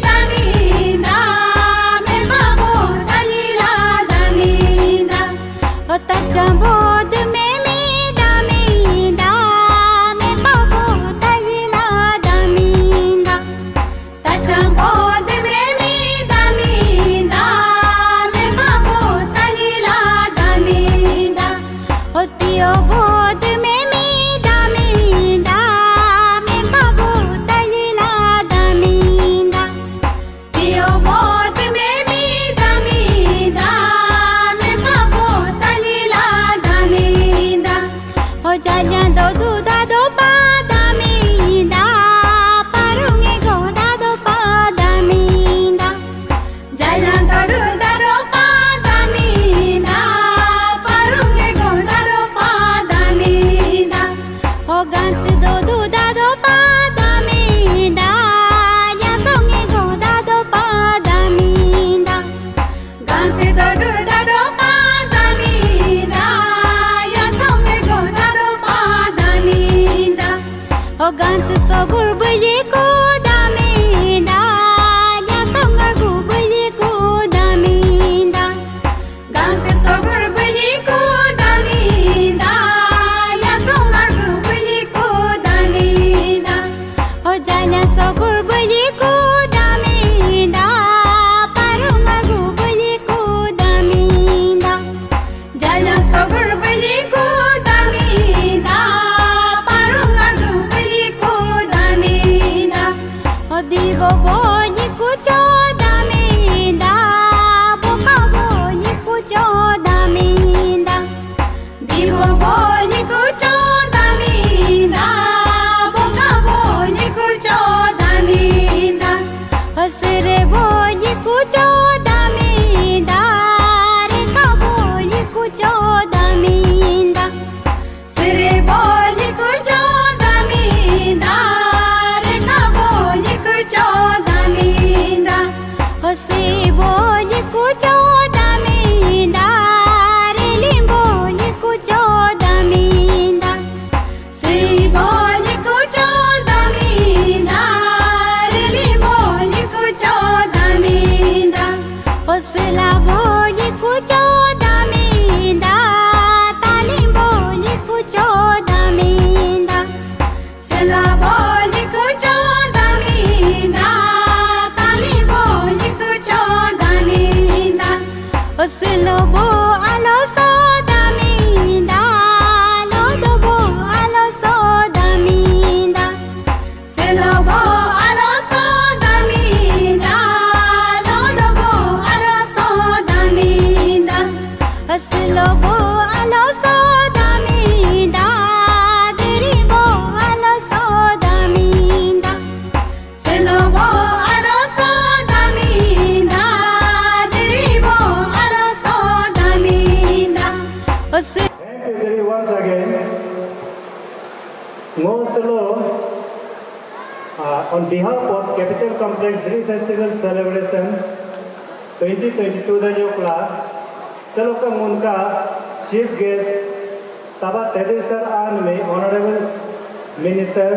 daminda, me pabo tajila daminda. Ota chambod me daminda, me pabo tajila daminda. Tachambod me daminda, me pabo tajila daminda. Otio bod me daminda, me pabo tajila daminda. Tio bod me daminda, me pabo tajila daminda. O jalan do duda do pa daminda, parunge go da do pa daminda. Jalan do duda do pa daminda, parunge go da do pa daminda. O gant do duda do pa daminda, ya songe go da do pa daminda. Gant do duda do pa daminda, ya songe go da do pa daminda. O gant sobur buli ko daminda, ya songar go buli ko daminda. Gant sobur buli ko daminda, ya songar go buli ko daminda. O jala sobur buli ko daminda, parungar go buli ko daminda. Jala sobur buli ko daminda, parungar go buli ko daminda. O divo boli ko daminda, boka boli ko daminda. Divo boli ko daminda, boka boli ko daminda. Asre boli ko daminda, reka boli ko daminda. Sre boli ko daminda, reka boli ko daminda. Ase boli ko daminda, relim boli ko daminda. Sre boli ko daminda, relim boli ko daminda. Osla boli ko daminda, talim boli ko daminda. Sla boli ko daminda, talim boli ko daminda. Oslo bo alo sodaminda, lodo bo alo sodaminda. Slo bo alo sodaminda, lodo bo alo sodaminda. Slo bo alo sodaminda, diri bo alo sodaminda. Slo bo alo sodaminda, diri bo alo sodaminda. Thank you very once again. Moslo, on behalf of Capital Complex Dri Festival Celebration 2022 da jo class, chalo ka munka chief guest Taba Tadir sir and me honorable minister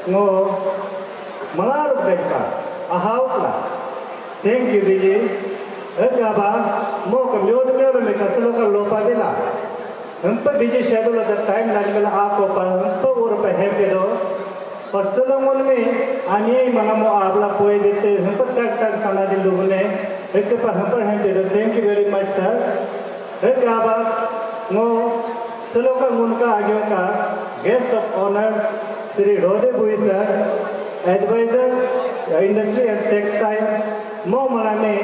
ngo malar bekka ahaukla. Thank you Biji. Agaba mo kamyod me kasalo ka lopa dila. हमको बीजे schedule other time लाने वाला आपको पर हमको और पे है पे दो और सलोमन में आने मना मो आपला पोए देते हमको तक साना दिन लोगों ने एक पर हम पर है पे दो thank you very much sir एक आबा मो सलोका मुनका आगे का गेस्ट ऑफ ऑनर श्री रोदे बुई sir adviser industry and textile मो मला में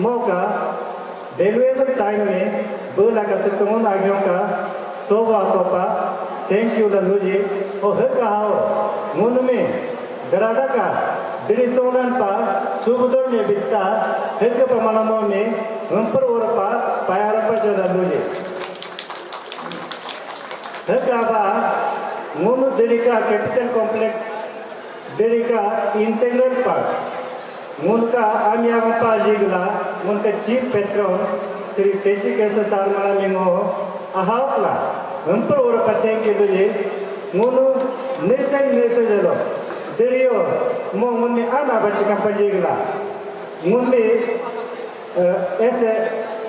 मौका valuable time में बोला का सेक्शन आगे का सोवा कोपा thank you laluji और हर कहाओ मुन में दरादा का दिरिसोनन पा सुबुदर ने बिता हर के प्रमाणों में हम पर और पा पायार पर जो लालुजी हर का मुन दिरिका कैपिटल कॉम्प्लेक्स दिरिका इंटीग्रल पार्क मुन का आमिया पा जिगला मुन का चीफ पेट्रोन श्री तेजी कैसे सारमाला मिंगो अहावला हम पर और पा thank you लालुजी मुनु नेतन नेसे जलो Deriyo, mo ngun mi ana baca kampanye gila, ngun mi ऐसे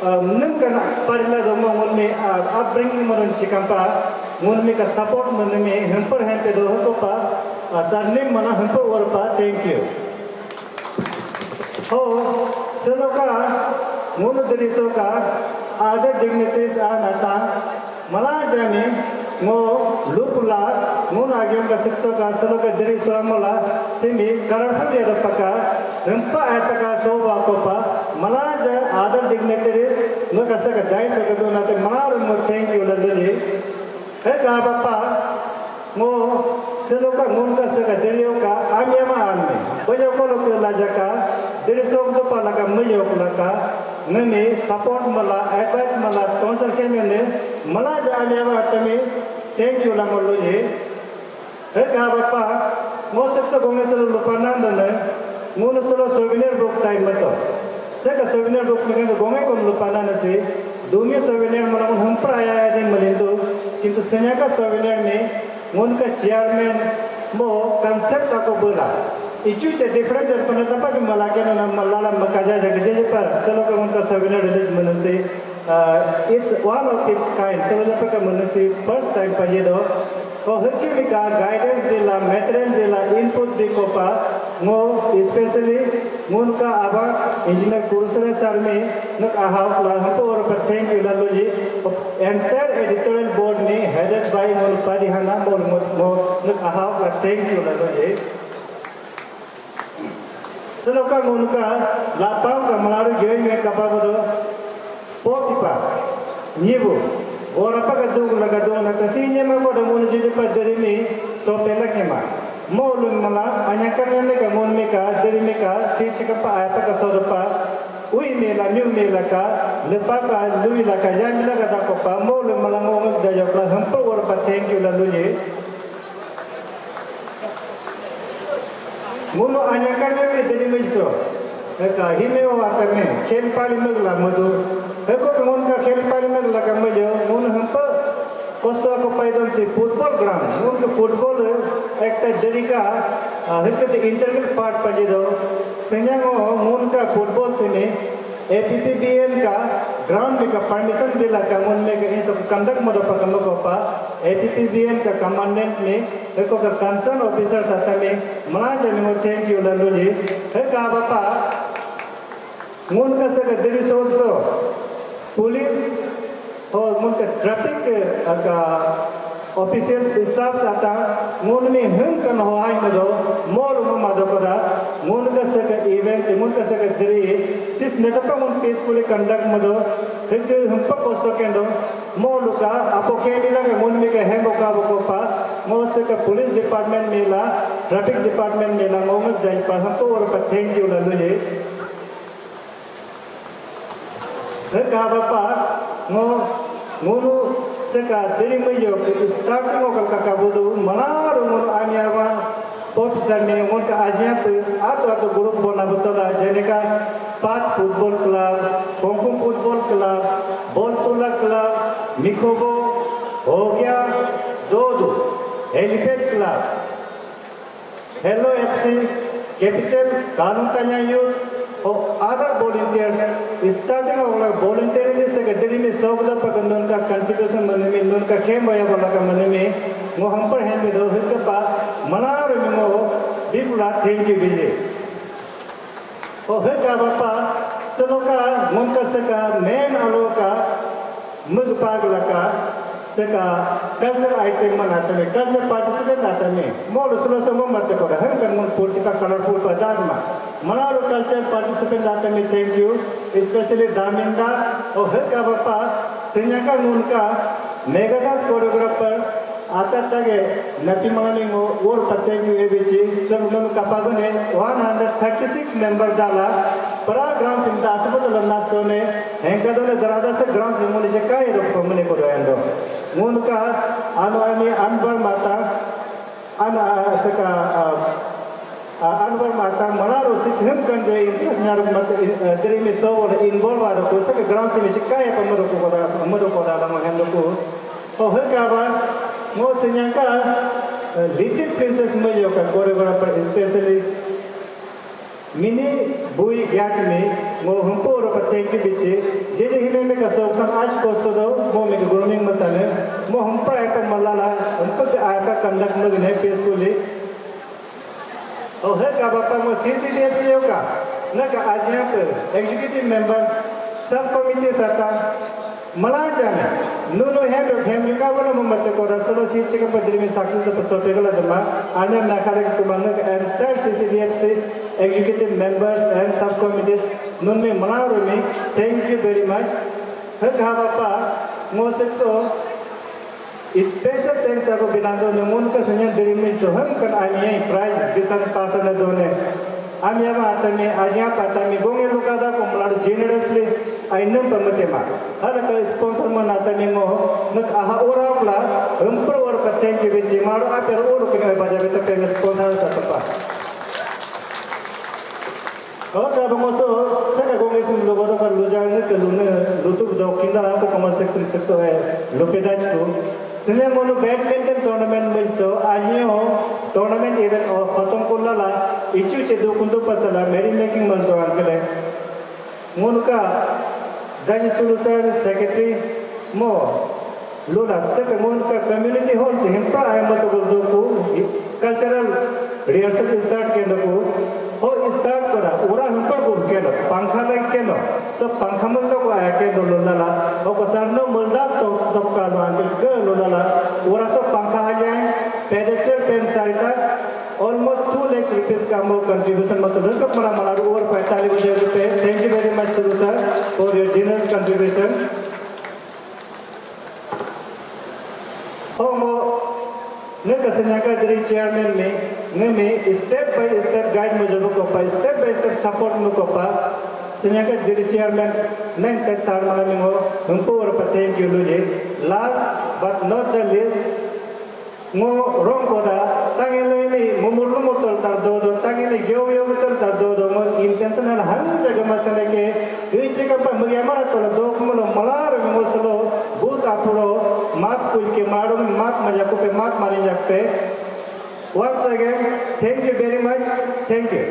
नम का परिला दो mo ngun mi upbringing mo rin cikampa, ngun mi ka support mo rin mi hempur hempe do ho pa, sarnim mana hempur war pa thank you. Ho, seloka ngun deriso ka other dignitaries nata मला जाने मो लुपला मुन आगे का शिक्षक का सलो का दरी सोमला सिमी करफुल या पका हंपा ऐपका सोवा कोपा मला जा आदर डिग्निटरीज नो का सका दाई सका दो नाते मला मो थैंक यू लदली है का बापा मो सलो का मुन का सका दरियो का आमियामा आमे बजो को लोग लाजा का दरी सोम तो पाला का मयो को लका नमे सपोर्ट मला एडवाइस मला तोंसर के में मला जामियामा तमे thank you lamoloji है का बापा मो सक्स गोमे सलो लुपाना दने मुन सलो सोविनियर बुक टाइम मतो से का सोविनियर बुक में का गोमे को लुपाना नसे दुनिया सोविनियर मन हम पर आया है दिन मलिंदो किंतु सेना का सोविनियर में मुन का चेयरमैन मो कांसेप्ट को बोला इचु से डिफरेंट दर पर तपा भी मला के ना मलाला मकाजा जगह जे पर सलो का उनका सोविनियर रिलीज मनसे it's one of its kind. So जब का मनसे first time पर ये दो और हर की का guidance दिला material दिला input दिको पा मो especially मुन का आबा engineer कुरुसरे सर में नक आहाव ला हमको और पर thank you Laluji entire editorial board में headed by मुन परिहाना मो नक आहाव ला thank you लालूजी सलोका मुन का लापाव का मलारू गेल में कपा बदो Potipa, Nibu, or a pagadu lagadona, Cassinia Magoda Munajipa Derimi, Sopelakema, Molum Mala, Anakameka Monmeka, Derimeka, Sichikapa, Apaka Sodapa, Uimela, New Melaka, Lepaka, Louis Laka, Yamila Dakopa, Molum Malamo, Dayaka, Humpo, or Patank you Laluye. Muno Anakameka Derimiso, Eka, Himeo Akame, Ken Palimagla Madu. एको मुन का खेल पारी में लगा मजो मुन हम पर कोस्टा को पैदल से फुटबॉल ग्राउंड मुन का फुटबॉल एक ता जरिका हिकते इंटरनल पार्ट पजे दो सेन्यागो मुन का फुटबॉल से में एपीपीबीएन का ग्राउंड में का परमिशन दिला का मुन में के सब कंडक्ट मदो पकम को पा एपीपीबीएन का कमांडेंट में एको का कंसर्न ऑफिसर साथ में मना जनो थैंक यू लालूजी है का बापा मुन का से दिल्ली सोचो पुलिस और मुनका ट्रैफिक का ऑफिशियल स्टाफ आता मुन में हम कन होआई मदो मोर मदो कदा मुन का से इवेंट मुन का से दरी सिस नेतपा मुन पीसफुली कंडक्ट मदो हित हम पर पोस्ट केंदो मोर लुका आपो के मिला के मुन में के हेम का बकोपा मोर से का पुलिस डिपार्टमेंट मेला ट्रैफिक डिपार्टमेंट मेला मोहम्मद जाई पर हमको और पर थैंक यू लालूजी है का बापा मो मोनु से का दिल्ली में जो स्टार्टिंग होकर का काबुदु मनार मोनु आनियावा पॉप सर में मोन का आजिया पे आतो ग्रुप बना बतला जेने का पाथ फुटबॉल क्लब कोंकुम फुटबॉल क्लब बोलपुला क्लब मिकोबो हो गया दोदू elephant club hello FC capital कानून यूथ और अदर वॉलंटियर्स स्टार्टिंग होगा वॉलंटियरिंग से दिल्ली में सौगदा पकड़ उनका कंट्रीब्यूशन मने में उनका खेम भया वाला का मने में वो हम पर हैं में दो हिस्से पा मना रहे में वो बिल्कुल थैंक यू बिल्ली और है का बापा सलो का मुंका से का मेन आलो का मुद पागला का seka culture item manata me culture participant nata me mol sulo samo matte ko han kan mon politika colorful padarma manaro culture participant nata me thank you especially daminda o heka bapa senyaka munka megadas choreographer आता तगे नटी मानी मो और पत्ते की ये बिची सब लोग कपाबने 136 मेंबर डाला परा ग्राम सिंह दातुपत लन्ना सोने हैंका दोने दरादा से ग्राम सिंह मुनि चक्का ये रोक मुनि को दोयंदो मुनका अनुआमी अनबर माता अन सका अनबर माता मना रोसी सिंह कंजे इंटरेस्ट नारुक मत दरी में सो और इन्वॉल्व आ रखो सके ग्राम सिंह चक्का ये पमरो को डाला महंदो को और हर काबा मो सेnyangka little princess moyo ka choreographer especially mini bui gyat me mo humpo ro patek ke biche je hime me ka soksan aj posto do mo me grooming masane mo humpa ka malala humpa pe aka conduct magne peacefully oh he ka bapa mo CCDFC ka na ka ajya per executive member sub committee sata Malajana, no hand of him, you cover a moment to Corasolo, Chicken Padrim, Saxon, the Pasopegala, the Man, Anna Makarak to Manak, and third CCDFC executive members and subcommittees, Nunme Manarumi, thank you very much. Hakavapa, Mosexo, special thanks to Binando, Namunka Sanyan Dirimi, so Hankan Amiya prize, Bisan Pasana Done. Amiyama Atami, Ajia Patami, Gonga Lukada, Kumlar generously. I never matema. Halaka sponsor manatami mo. Nak aha orapla. Umpro or patenki bichi maro apel oro kina bajabeta pemi sponsor sa tapa. और जब हम उसको सका गोंगे से लोगों को कर लुजाने के लुने लुटुक दो किंदा आपको कम सेक्शन सेक्शन है लुपेदाज को सिने मोनो बैडमिंटन टूर्नामेंट में सो आजिए हो टूर्नामेंट इवेंट और खत्म को लाला इच्छु से दो कुंडो पसला मेरी मेकिंग मन तो आंकले मोनका दानी सुलूसर सेक्रेटरी मो लोला सके मोनका कम्युनिटी हॉल से हिंपा आए मत को दो को कल्चरल रिहर्सल स्टार्ट के को और स्टार्ट करा उरा हमको को केनो पंखा लग केनो सब पंखा मन तो आया के लोलाला और को सरनो मलदा तो का मान के लोलाला उरा सब पंखा आ जाए पेडेस्ट्रियल पेन साइटा almost 2 lakhs rupees का मो कंट्रीब्यूशन मतलब तो बड़ा मारा और 45,000 रुपए थैंक यू वेरी मच सुरु sir for your generous contribution मो ने कसन्या का दरी चेयरमैन में स्टेप बाय स्टेप गाइड में जब को पा स्टेप बाय स्टेप सपोर्ट में को पा सन्या का दरी चेयरमैन ने तक सार माला में हो हमको और थैंक यू लोजे last but not the least मो रोंग कोदा तांगे ले मुमुरलु मोटल tar do तांगे ले ग्यो ग्यो मोटल tar do मो इंटेंशनल हर जगह मसले के ये चेक पर मगियामा तो दो कुमलो मलार मसलो बहुत आपरो माप कुल के मारो माप मजा को पे माप मारी जग पे once again thank you very much thank you